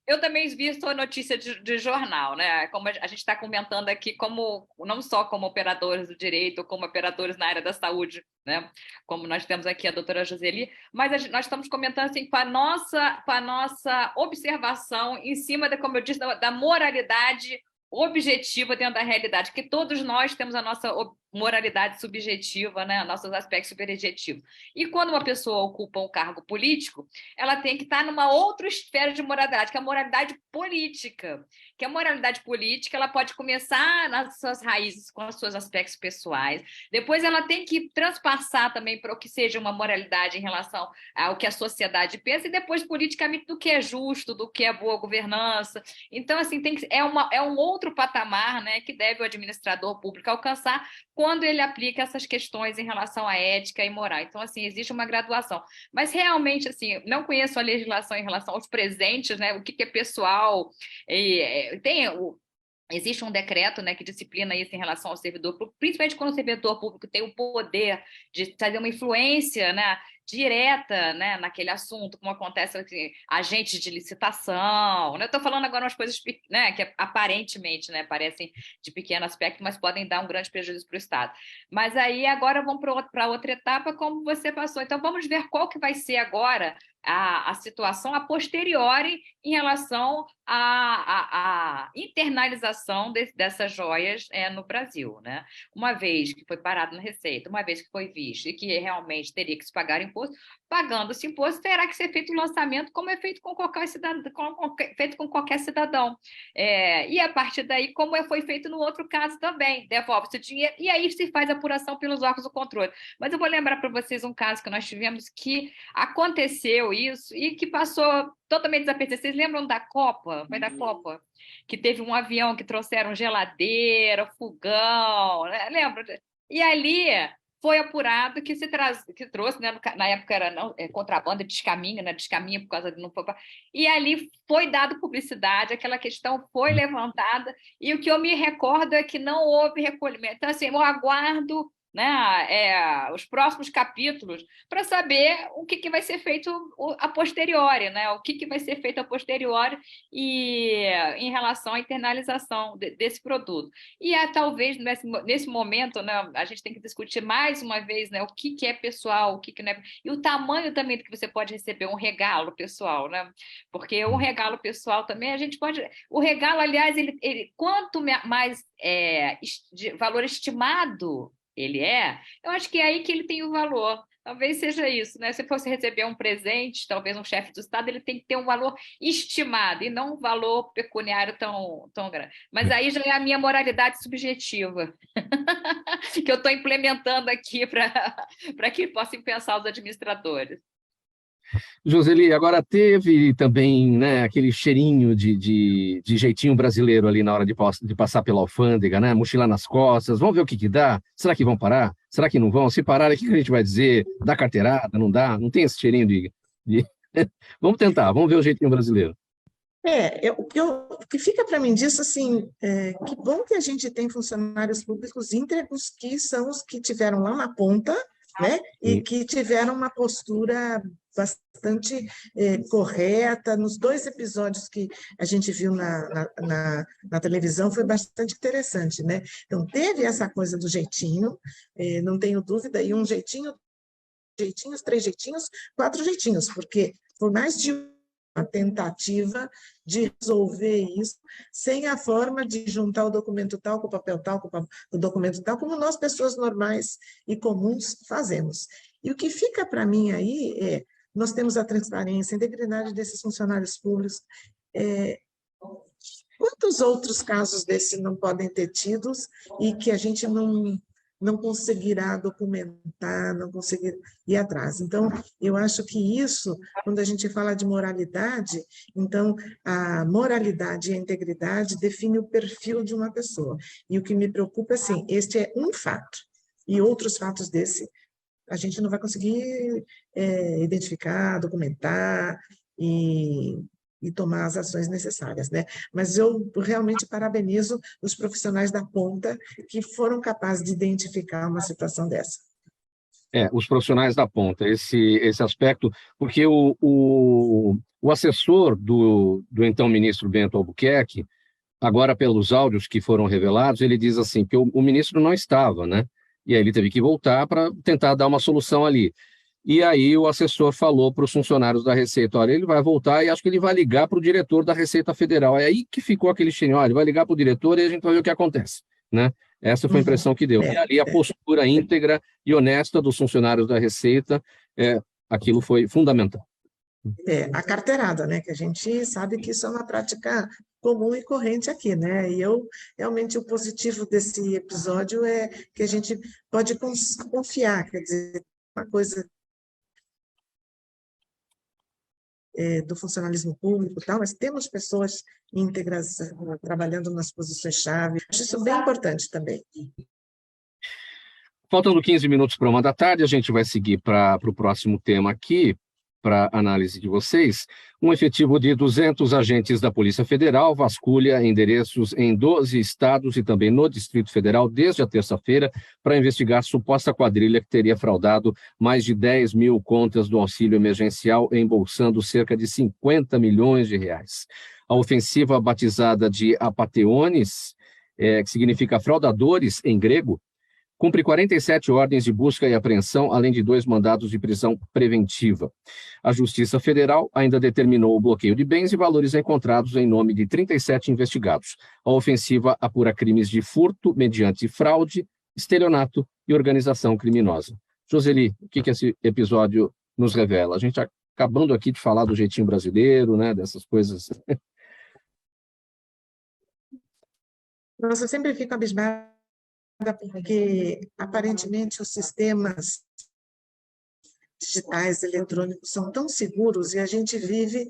[SPEAKER 4] eu também vi sua notícia de jornal, né? Como a gente está comentando aqui, como não só como operadores do direito, como operadores na área da saúde, né? Como nós temos aqui a doutora Joseli, mas nós estamos comentando assim com a nossa observação em cima como eu disse, da moralidade objetiva dentro da realidade, que todos nós temos a nossa moralidade subjetiva, né? Nossos aspectos subjetivos. E quando uma pessoa ocupa um cargo político, ela tem que estar numa outra esfera de moralidade, que é a moralidade política. Que a moralidade política, ela pode começar nas suas raízes com os seus aspectos pessoais, depois ela tem que transpassar também para o que seja uma moralidade em relação ao que a sociedade pensa, e depois politicamente do que é justo, do que é boa governança. Então, assim, é um outro patamar, né, que deve o administrador público alcançar quando ele aplica essas questões em relação à ética e moral. Então, assim, existe uma graduação. Mas, realmente, assim, não conheço a legislação em relação aos presentes, né, o que é pessoal. Existe um decreto, né, que disciplina isso em relação ao servidor público, principalmente quando o servidor público tem o poder de fazer uma influência, né, direta, né, naquele assunto, como acontece assim, agentes de licitação. Né? Estou falando agora umas coisas, né, que aparentemente, né, parecem de pequeno aspecto, mas podem dar um grande prejuízo para o Estado. Mas aí agora vamos para outra etapa, como você passou. Então vamos ver qual que vai ser agora a situação a posteriori em relação à internalização dessas joias no Brasil, né? Uma vez que foi parado na Receita, uma vez que foi visto e que realmente teria que se pagar imposto, pagando-se imposto, terá que ser feito o lançamento como é feito com qualquer cidadão. E a partir daí, como foi feito no outro caso também, devolve-se o dinheiro e aí se faz apuração pelos órgãos do controle. Mas eu vou lembrar para vocês um caso que nós tivemos que aconteceu isso e que passou totalmente desapercebido. Vocês lembram da Copa? Foi da Copa? Que teve um avião que trouxeram geladeira, fogão, né? Lembra? E ali foi apurado que trouxe, né? Na época era contrabando, descaminho, né? Descaminho por causa de não foi. E ali foi dado publicidade, aquela questão foi levantada, e o que eu me recordo é que não houve recolhimento. Então, assim, eu aguardo, né, os próximos capítulos para saber o que vai ser feito a posteriori, né? O que vai ser feito a posteriori em relação à internalização desse produto. E talvez nesse momento, né, a gente tem que discutir mais uma vez, né, o que é pessoal, o que não é, e o tamanho também do que você pode receber um regalo pessoal, né? Porque um regalo pessoal também a gente pode. O regalo, aliás, ele quanto mais de valor estimado eu acho que é aí que ele tem o valor. Talvez seja isso, né? Se fosse receber um presente, talvez um chefe do Estado, ele tem que ter um valor estimado e não um valor pecuniário tão grande. Mas aí já é a minha moralidade subjetiva, que eu estou implementando aqui para que possam pensar os administradores.
[SPEAKER 2] Joseli, agora teve também, né, aquele cheirinho de jeitinho brasileiro ali na hora de passar pela alfândega, né, mochila nas costas, vamos ver o que dá, será que vão parar? Será que não vão? Se pararem, o que a gente vai dizer? Dá carteirada, não dá? Não tem esse cheirinho de... Vamos tentar, vamos ver o jeitinho brasileiro.
[SPEAKER 5] O que fica para mim disso, assim, que bom que a gente tem funcionários públicos íntegros, que são os que tiveram lá na ponta, né, e que tiveram uma postura bastante correta. Nos 2 episódios que a gente viu na televisão, foi bastante interessante, né? Então, teve essa coisa do jeitinho, não tenho dúvida, e um jeitinho, 3 jeitinhos, 4 jeitinhos, porque por mais de uma tentativa de resolver isso sem a forma de juntar o documento tal com o papel tal, com o documento tal, como nós, pessoas normais e comuns, fazemos. E o que fica para mim aí nós temos a transparência, a integridade desses funcionários públicos. Quantos outros casos desses não podem ter tidos e que a gente não conseguirá documentar, não conseguir ir atrás? Então, eu acho que isso, quando a gente fala de moralidade, então, a moralidade e a integridade definem o perfil de uma pessoa. E o que me preocupa, assim, este é um fato, e outros fatos desse a gente não vai conseguir identificar, documentar e tomar as ações necessárias, né? Mas eu realmente parabenizo os profissionais da ponta que foram capazes de identificar uma situação dessa.
[SPEAKER 2] Os profissionais da ponta, esse aspecto, porque o assessor do então ministro Bento Albuquerque, agora pelos áudios que foram revelados, ele diz assim, que o ministro não estava, né? E aí ele teve que voltar para tentar dar uma solução ali. E aí o assessor falou para os funcionários da Receita, olha, ele vai voltar e acho que ele vai ligar para o diretor da Receita Federal. É aí que ficou aquele chinho, olha, ele vai ligar para o diretor e a gente vai ver o que acontece, né? Essa foi a impressão que deu. E ali a postura íntegra e honesta dos funcionários da Receita, aquilo foi fundamental.
[SPEAKER 5] A carteirada, né? Que a gente sabe que isso é uma prática comum e corrente aqui, né? E realmente, o positivo desse episódio é que a gente pode confiar, quer dizer, uma coisa do funcionalismo público e tal, mas temos pessoas íntegras trabalhando nas posições-chave. Acho isso bem importante também.
[SPEAKER 2] Faltando 15 minutos para 13h, a gente vai seguir para o próximo tema aqui, para análise de vocês. Um efetivo de 200 agentes da Polícia Federal vasculha endereços em 12 estados e também no Distrito Federal desde a terça-feira para investigar suposta quadrilha que teria fraudado mais de 10 mil contas do auxílio emergencial, embolsando cerca de 50 milhões de reais. A ofensiva, batizada de Apateones, que significa fraudadores em grego, cumpre 47 ordens de busca e apreensão, além de 2 mandados de prisão preventiva. A Justiça Federal ainda determinou o bloqueio de bens e valores encontrados em nome de 37 investigados. A ofensiva apura crimes de furto mediante fraude, estelionato e organização criminosa. Joseli, o que esse episódio nos revela? A gente acabando aqui de falar do jeitinho brasileiro, né, dessas coisas.
[SPEAKER 5] Nossa, eu sempre fico abismada, porque aparentemente os sistemas digitais, eletrônicos, são tão seguros e a gente vive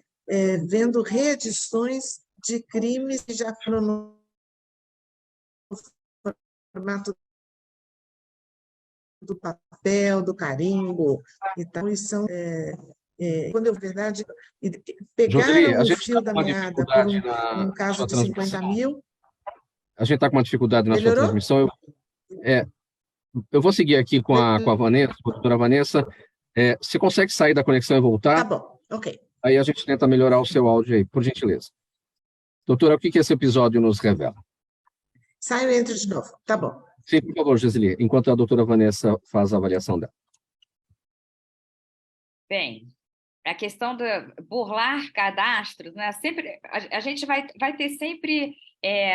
[SPEAKER 5] vendo reedições de crimes que já foram no formato do papel, do carimbo. Então, isso são... quando eu, na verdade, pegaram o fio da meada por um caso de 50 mil...
[SPEAKER 2] A gente está com uma dificuldade na sua transmissão. Eu vou seguir aqui com a Vanessa, com a doutora Vanessa. Você consegue sair da conexão e voltar?
[SPEAKER 5] Tá bom, ok.
[SPEAKER 2] Aí a gente tenta melhorar o seu áudio aí, por gentileza. Doutora, o que esse episódio nos revela?
[SPEAKER 5] Saio e entro de novo, tá bom.
[SPEAKER 2] Sim, por favor, Giseli, enquanto a doutora Vanessa faz a avaliação dela.
[SPEAKER 4] Bem, a questão de burlar cadastros, né? Sempre, a gente vai ter sempre...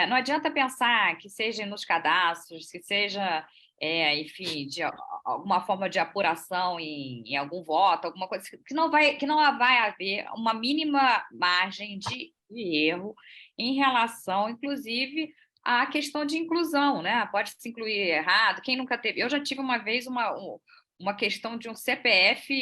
[SPEAKER 4] não adianta pensar que seja nos cadastros, que seja, enfim, de alguma forma de apuração em algum voto, alguma coisa, que não vai haver uma mínima margem de erro em relação, inclusive, à questão de inclusão, né? Pode se incluir errado, quem nunca teve... Eu já tive uma vez uma questão de um CPF...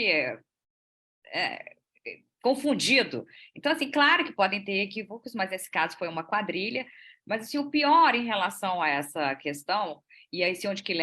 [SPEAKER 4] confundido. Então, assim, claro que podem ter equívocos, mas esse caso foi uma quadrilha. Mas, assim, o pior em relação a essa questão, e aí onde que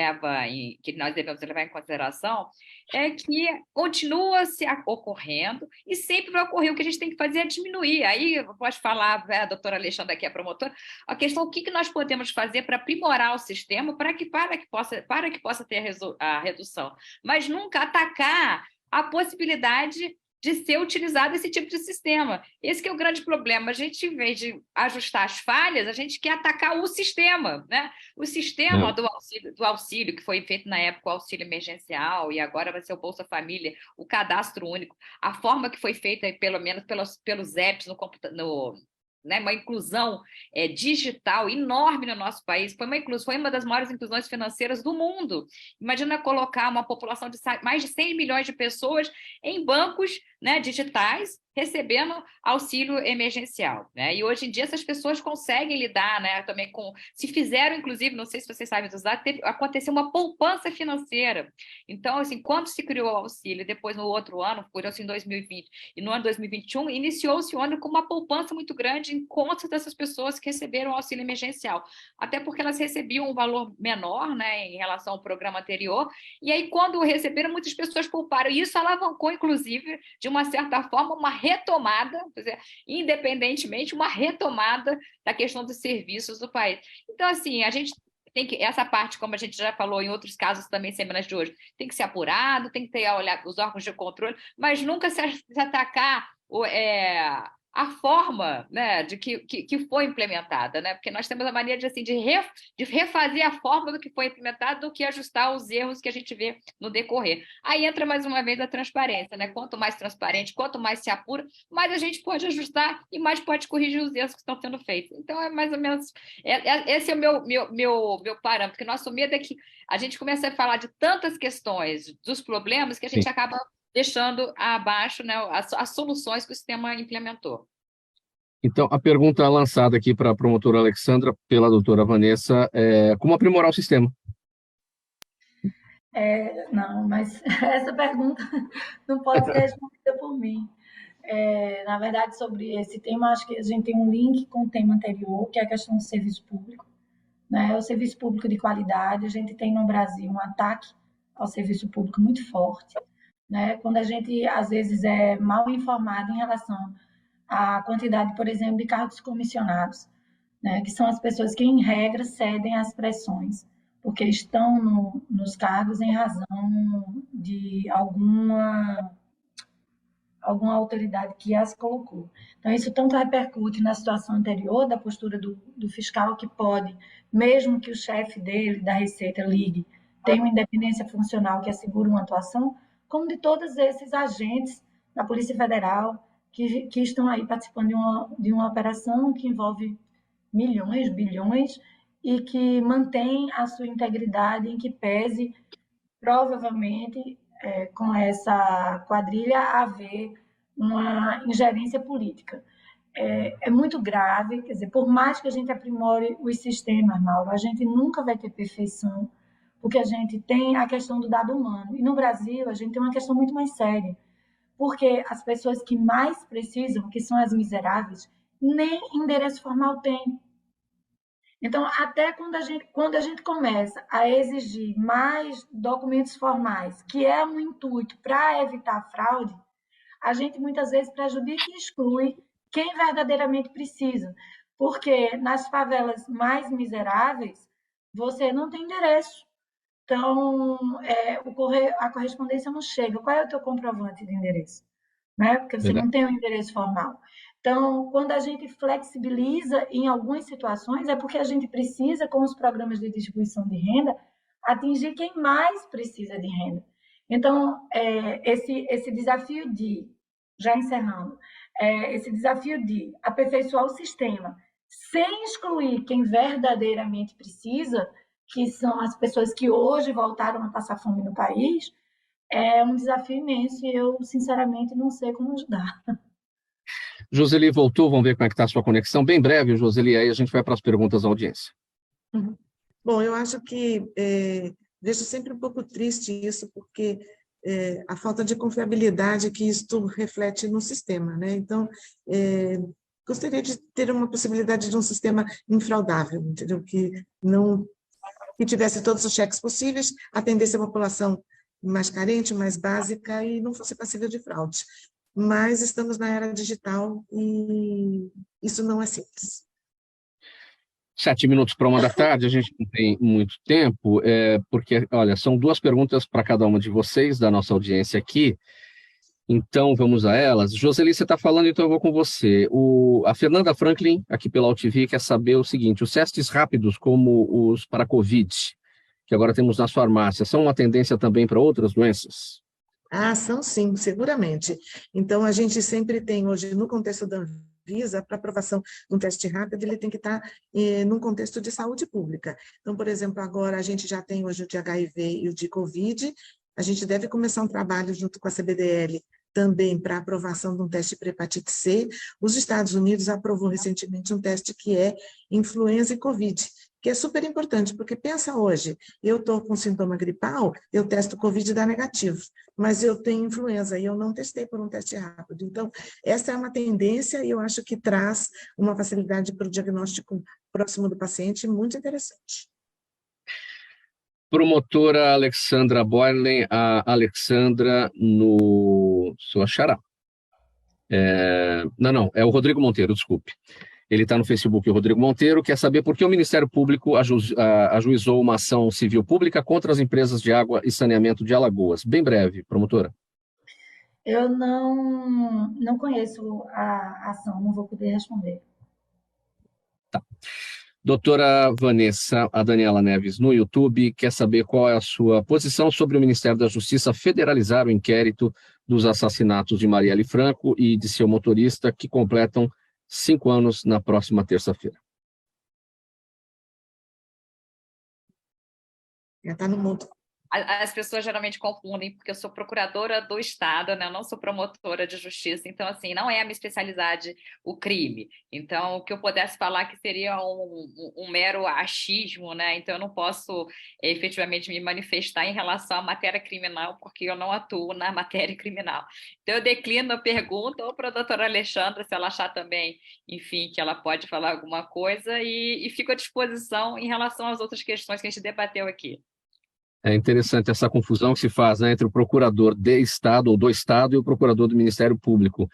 [SPEAKER 4] nós devemos levar em consideração, é que continua se ocorrendo e sempre vai ocorrer. O que a gente tem que fazer é diminuir. Aí, pode falar, a doutora Alexandra, que é a promotora, a questão, o que nós podemos fazer para aprimorar o sistema para que possa ter a redução. Mas nunca atacar a possibilidade de ser utilizado esse tipo de sistema. Esse que é o grande problema. A gente, em vez de ajustar as falhas, a gente quer atacar o sistema, né? O sistema do auxílio, que foi feito na época, o auxílio emergencial, e agora vai ser o Bolsa Família, o cadastro único, a forma que foi feita, pelo menos pelos apps no computador, né, uma inclusão digital enorme no nosso país, foi uma das maiores inclusões financeiras do mundo. Imagina colocar uma população de mais de 100 milhões de pessoas em bancos, né, digitais, recebendo auxílio emergencial, né? E hoje em dia essas pessoas conseguem lidar, né, também com... Se fizeram, inclusive, não sei se vocês sabem dos dados, aconteceu uma poupança financeira. Então, assim, quando se criou o auxílio, depois no outro ano, criou-se em 2020, e no ano 2021, iniciou-se o ano com uma poupança muito grande em contas dessas pessoas que receberam o auxílio emergencial, até porque elas recebiam um valor menor, né, em relação ao programa anterior, e aí quando receberam, muitas pessoas pouparam, e isso alavancou, inclusive, de uma certa forma, uma retomada, independentemente, uma retomada da questão dos serviços do país. Então, assim, a gente tem que, essa parte, como a gente já falou em outros casos também, semanas de hoje, tem que ser apurado, tem que ter os órgãos de controle, mas nunca se atacar a forma, né, de que foi implementada, né? Porque nós temos a mania de, assim, de refazer a forma do que foi implementado do que ajustar os erros que a gente vê no decorrer. Aí entra mais uma vez a transparência, né? Quanto mais transparente, quanto mais se apura, mais a gente pode ajustar e mais pode corrigir os erros que estão sendo feitos. Então, é mais ou menos... esse é o meu parâmetro, porque nosso medo é que a gente comece a falar de tantas questões, dos problemas, que a gente acaba deixando abaixo, né, as soluções que o sistema implementou.
[SPEAKER 2] Então, a pergunta lançada aqui para a promotora Alexandra, pela doutora Vanessa, é como aprimorar o sistema?
[SPEAKER 3] Não, mas essa pergunta não pode ser respondida por mim. Na verdade, sobre esse tema, acho que a gente tem um link com o tema anterior, que é a questão do serviço público, né? O serviço público de qualidade. A gente tem no Brasil um ataque ao serviço público muito forte, né? Quando a gente, às vezes, é mal informado em relação à quantidade, por exemplo, de cargos comissionados, né? Que são as pessoas que, em regra, cedem às pressões, porque estão nos cargos em razão de alguma autoridade que as colocou. Então, isso tanto repercute na situação anterior, da postura do fiscal, que pode, mesmo que o chefe dele, da Receita, ligue, tem uma independência funcional que assegura uma atuação, como de todos esses agentes da Polícia Federal que estão aí participando de uma operação que envolve milhões, bilhões, e que mantém a sua integridade, em que pese, provavelmente, com essa quadrilha, haver uma ingerência política. É muito grave, quer dizer, por mais que a gente aprimore os sistemas, Mauro, a gente nunca vai ter perfeição, porque a gente tem a questão do dado humano. E no Brasil, a gente tem uma questão muito mais séria, porque as pessoas que mais precisam, que são as miseráveis, nem endereço formal têm. Então, até quando a gente começa a exigir mais documentos formais, que é um intuito para evitar fraude, a gente muitas vezes prejudica e exclui quem verdadeiramente precisa. Porque nas favelas mais miseráveis, você não tem endereço. Então, a correspondência não chega. Qual é o teu comprovante de endereço? Né? Porque você não tem um endereço formal. Então, quando a gente flexibiliza em algumas situações, é porque a gente precisa, com os programas de distribuição de renda, atingir quem mais precisa de renda. Então, esse desafio já encerrando, esse desafio de aperfeiçoar o sistema, sem excluir quem verdadeiramente precisa, que são as pessoas que hoje voltaram a passar fome no país, é um desafio imenso e eu, sinceramente, não sei como ajudar.
[SPEAKER 2] Joseli voltou, vamos ver como é que está a sua conexão. Bem breve, Joseli, aí a gente vai para as perguntas da audiência.
[SPEAKER 5] Bom, eu acho que deixo sempre um pouco triste isso, porque a falta de confiabilidade que isto reflete no sistema, né? Então, gostaria de ter uma possibilidade de um sistema infraudável, entendeu? Que tivesse todos os cheques possíveis, atendesse a população mais carente, mais básica e não fosse passível de fraude. Mas estamos na era digital e isso não é simples.
[SPEAKER 2] 7 minutos para 13h, a gente não tem muito tempo, porque, olha, são 2 perguntas para cada uma de vocês, da nossa audiência aqui, Então, vamos a elas. Joseli, você está falando, então eu vou com você. A Fernanda Franklin, aqui pela UTV, quer saber o seguinte: os testes rápidos, como os para Covid, que agora temos nas farmácias, são uma tendência também para outras doenças?
[SPEAKER 5] Ah, são sim, seguramente. Então, a gente sempre tem hoje, no contexto da Anvisa, para aprovação de um teste rápido, ele tem que estar num contexto de saúde pública. Então, por exemplo, agora a gente já tem hoje o de HIV e o de Covid, a gente deve começar um trabalho junto com a CBDL também para aprovação de um teste para hepatite C. Os Estados Unidos aprovou recentemente um teste que é influenza e Covid, que é super importante, porque pensa hoje, eu estou com sintoma gripal, eu testo Covid e dá negativo, mas eu tenho influenza e eu não testei por um teste rápido. Então, essa é uma tendência e eu acho que traz uma facilidade para o diagnóstico próximo do paciente muito interessante.
[SPEAKER 2] Promotora Alexandra Boylen, a Alexandra no sua xará. Não, é o Rodrigo Monteiro, desculpe. Ele está no Facebook, o Rodrigo Monteiro, quer saber por que o Ministério Público ajuizou uma ação civil pública contra as empresas de água e saneamento de Alagoas. Bem breve, promotora.
[SPEAKER 3] Eu não conheço a ação, não vou poder responder.
[SPEAKER 2] Tá. Doutora Vanessa, a Daniela Neves, no YouTube, quer saber qual é a sua posição sobre o Ministério da Justiça federalizar o inquérito dos assassinatos de Marielle Franco e de seu motorista, que completam 5 anos na próxima terça-feira.
[SPEAKER 5] Já está no mundo.
[SPEAKER 4] As pessoas geralmente confundem, porque eu sou procuradora do Estado, né? Eu não sou promotora de justiça, então, assim, não é a minha especialidade o crime. Então, o que eu pudesse falar que seria um mero achismo, né? Então, eu não posso efetivamente me manifestar em relação à matéria criminal, porque eu não atuo na matéria criminal. Então, eu declino a pergunta, ou para a doutora Alexandra, se ela achar também, enfim, que ela pode falar alguma coisa, e fico à disposição em relação às outras questões que a gente debateu aqui.
[SPEAKER 2] É interessante essa confusão que se faz, né, entre o procurador de Estado ou do Estado e o procurador do Ministério Público.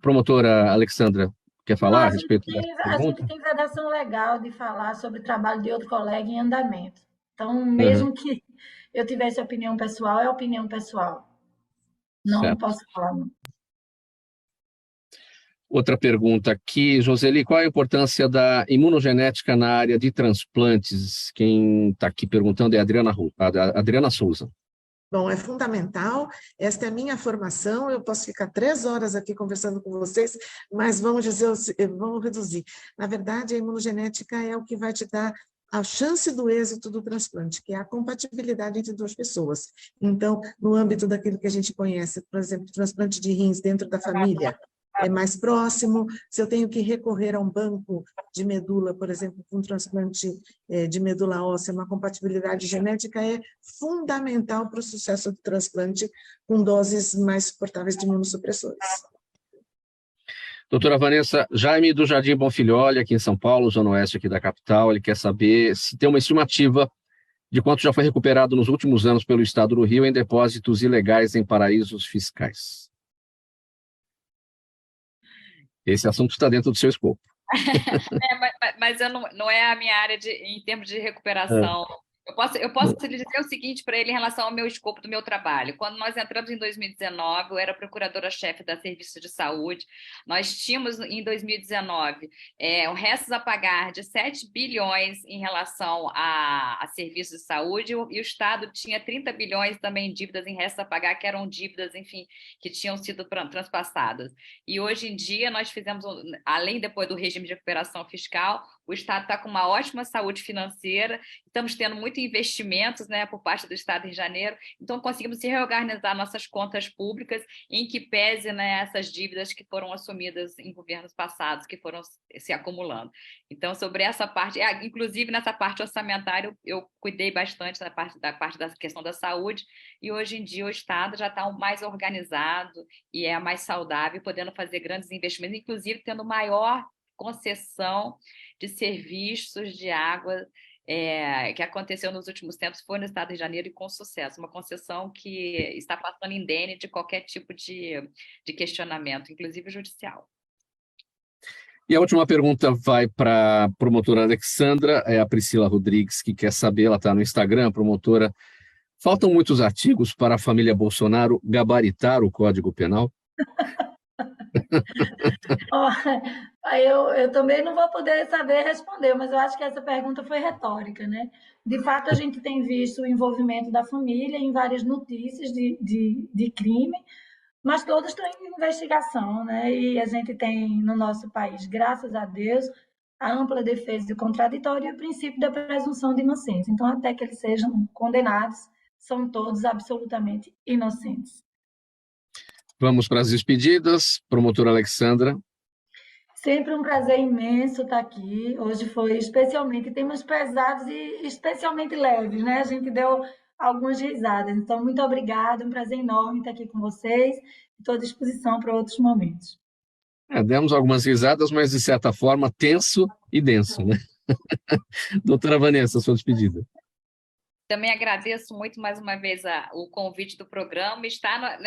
[SPEAKER 2] Promotora Alexandra, quer falar a respeito dessa pergunta?
[SPEAKER 3] A gente tem vedação legal de falar sobre o trabalho de outro colega em andamento. Então, mesmo que eu tivesse opinião pessoal, é opinião pessoal. Não posso falar, não.
[SPEAKER 2] Outra pergunta aqui, Joseli, qual a importância da imunogenética na área de transplantes? Quem está aqui perguntando é a Adriana Souza.
[SPEAKER 5] Bom, é fundamental, esta é a minha formação, eu posso ficar 3 horas aqui conversando com vocês, mas vamos reduzir. Na verdade, a imunogenética é o que vai te dar a chance do êxito do transplante, que é a compatibilidade entre 2 pessoas. Então, no âmbito daquilo que a gente conhece, por exemplo, transplante de rins dentro da família, é mais próximo. Se eu tenho que recorrer a um banco de medula, por exemplo, com um transplante de medula óssea, uma compatibilidade genética é fundamental para o sucesso do transplante com doses mais suportáveis de imunossupressores.
[SPEAKER 2] Doutora Vanessa, Jaime do Jardim Bonfilholi, aqui em São Paulo, zona oeste aqui da capital, ele quer saber se tem uma estimativa de quanto já foi recuperado nos últimos anos pelo Estado do Rio em depósitos ilegais em paraísos fiscais. Esse assunto está dentro do seu escopo.
[SPEAKER 4] Mas não é a minha área em termos de recuperação. Eu posso lhe dizer o seguinte para ele em relação ao meu escopo do meu trabalho. Quando nós entramos em 2019, eu era procuradora-chefe da Serviço de Saúde. Nós tínhamos, em 2019, restos a pagar de 7 bilhões em relação a serviços de saúde, e o Estado tinha 30 bilhões também em dívidas em restos a pagar, que eram dívidas, enfim, que tinham sido transpassadas. E hoje em dia nós fizemos, além depois do regime de recuperação fiscal, o Estado está com uma ótima saúde financeira, estamos tendo muito investimentos, né, por parte do Estado em janeiro, então conseguimos reorganizar nossas contas públicas em que pese, né, essas dívidas que foram assumidas em governos passados, que foram se acumulando. Então, sobre essa parte, inclusive nessa parte orçamentária, eu cuidei bastante da parte da questão da saúde, e hoje em dia o Estado já está mais organizado e é mais saudável, podendo fazer grandes investimentos, inclusive tendo maior concessão de serviços de água que aconteceu nos últimos tempos, foi no Estado de Janeiro e com sucesso, uma concessão que está passando indene de qualquer tipo de questionamento, inclusive judicial.
[SPEAKER 2] E a última pergunta vai para a promotora Alexandra, é a Priscila Rodrigues, que quer saber, ela está no Instagram, promotora, Faltam muitos artigos para a família Bolsonaro gabaritar o Código Penal?
[SPEAKER 3] Ó, eu também não vou poder saber responder, mas eu acho que essa pergunta foi retórica, né? De fato, a gente tem visto o envolvimento da família em várias notícias de crime, mas todas estão em investigação, né? E a gente tem no nosso país, graças a Deus, a ampla defesa do contraditório e o princípio da presunção de inocência. Então, até que eles sejam condenados, são todos absolutamente inocentes.
[SPEAKER 2] Vamos para as despedidas. Promotora Alexandra.
[SPEAKER 3] Sempre um prazer imenso estar aqui. Hoje foi especialmente, temas pesados e especialmente leves, né? A gente deu algumas risadas. Então, muito obrigada, um prazer enorme estar aqui com vocês. Estou à disposição para outros momentos.
[SPEAKER 2] Demos algumas risadas, mas de certa forma tenso e denso, né? Doutora Vanessa, sua despedida.
[SPEAKER 4] Também agradeço muito mais uma vez o convite do programa, estar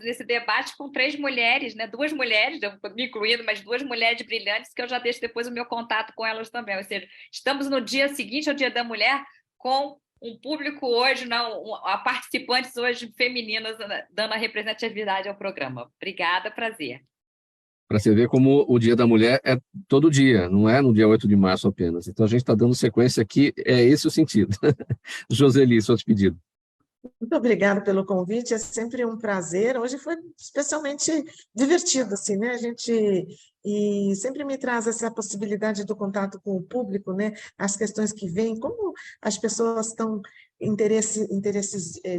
[SPEAKER 4] nesse debate com 3 mulheres, né? 2 mulheres, me incluindo, mas 2 mulheres brilhantes, que eu já deixo depois o meu contato com elas também. Ou seja, estamos no dia seguinte ao Dia da Mulher, com um público hoje, a participantes hoje femininas, dando a representatividade ao programa. Obrigada, prazer.
[SPEAKER 2] Para você ver como o Dia da Mulher é todo dia, não é no dia 8 de março apenas. Então, a gente está dando sequência aqui, é esse o sentido. Joseli, sua despedida.
[SPEAKER 5] Muito obrigada pelo convite, é sempre um prazer. Hoje foi especialmente divertido, assim, né? E sempre me traz essa possibilidade do contato com o público, né? As questões que vêm, como as pessoas estão interesses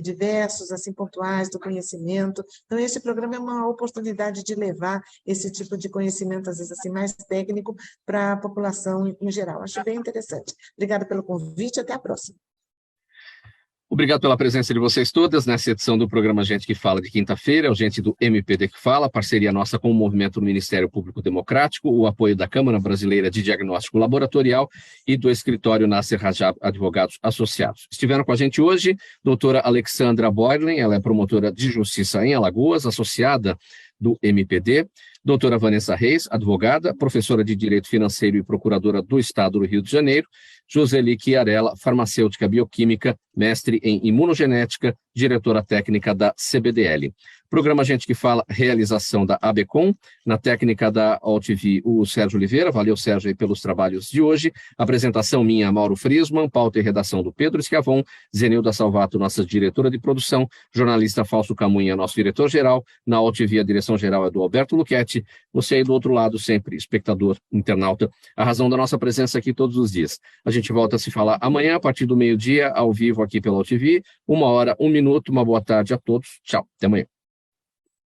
[SPEAKER 5] diversos, assim, pontuais do conhecimento. Então, este programa é uma oportunidade de levar esse tipo de conhecimento, às vezes, assim, mais técnico para a população em geral. Acho bem interessante. Obrigada pelo convite, até a próxima.
[SPEAKER 2] Obrigado pela presença de vocês todas nessa edição do programa Gente que Fala de quinta-feira, o Gente do MPD que Fala, parceria nossa com o Movimento do Ministério Público Democrático, o apoio da Câmara Brasileira de Diagnóstico Laboratorial e do escritório Nasser Rajab Advogados Associados. Estiveram com a gente hoje doutora Alexandra Boydlen, ela é promotora de justiça em Alagoas, associada do MPD, doutora Vanessa Reis, advogada, professora de Direito Financeiro e procuradora do Estado do Rio de Janeiro, Joseli Chiarella, farmacêutica bioquímica, mestre em imunogenética, diretora técnica da CBDL. Programa Gente que Fala, realização da ABCOM, na técnica da AltV, o Sérgio Oliveira. Valeu, Sérgio, aí pelos trabalhos de hoje. Apresentação minha, Mauro Friesman, pauta e redação do Pedro Esquiavon, Zenilda Salvato, nossa diretora de produção, jornalista Fausto Camunha, nosso diretor-geral, na AltV a direção-geral é do Alberto Luchetti, você aí do outro lado sempre, espectador, internauta, a razão da nossa presença aqui todos os dias. A gente volta a se falar amanhã, a partir do meio-dia, ao vivo aqui pela AltV, 1 hora, 1 minuto, uma boa tarde a todos, tchau, até amanhã.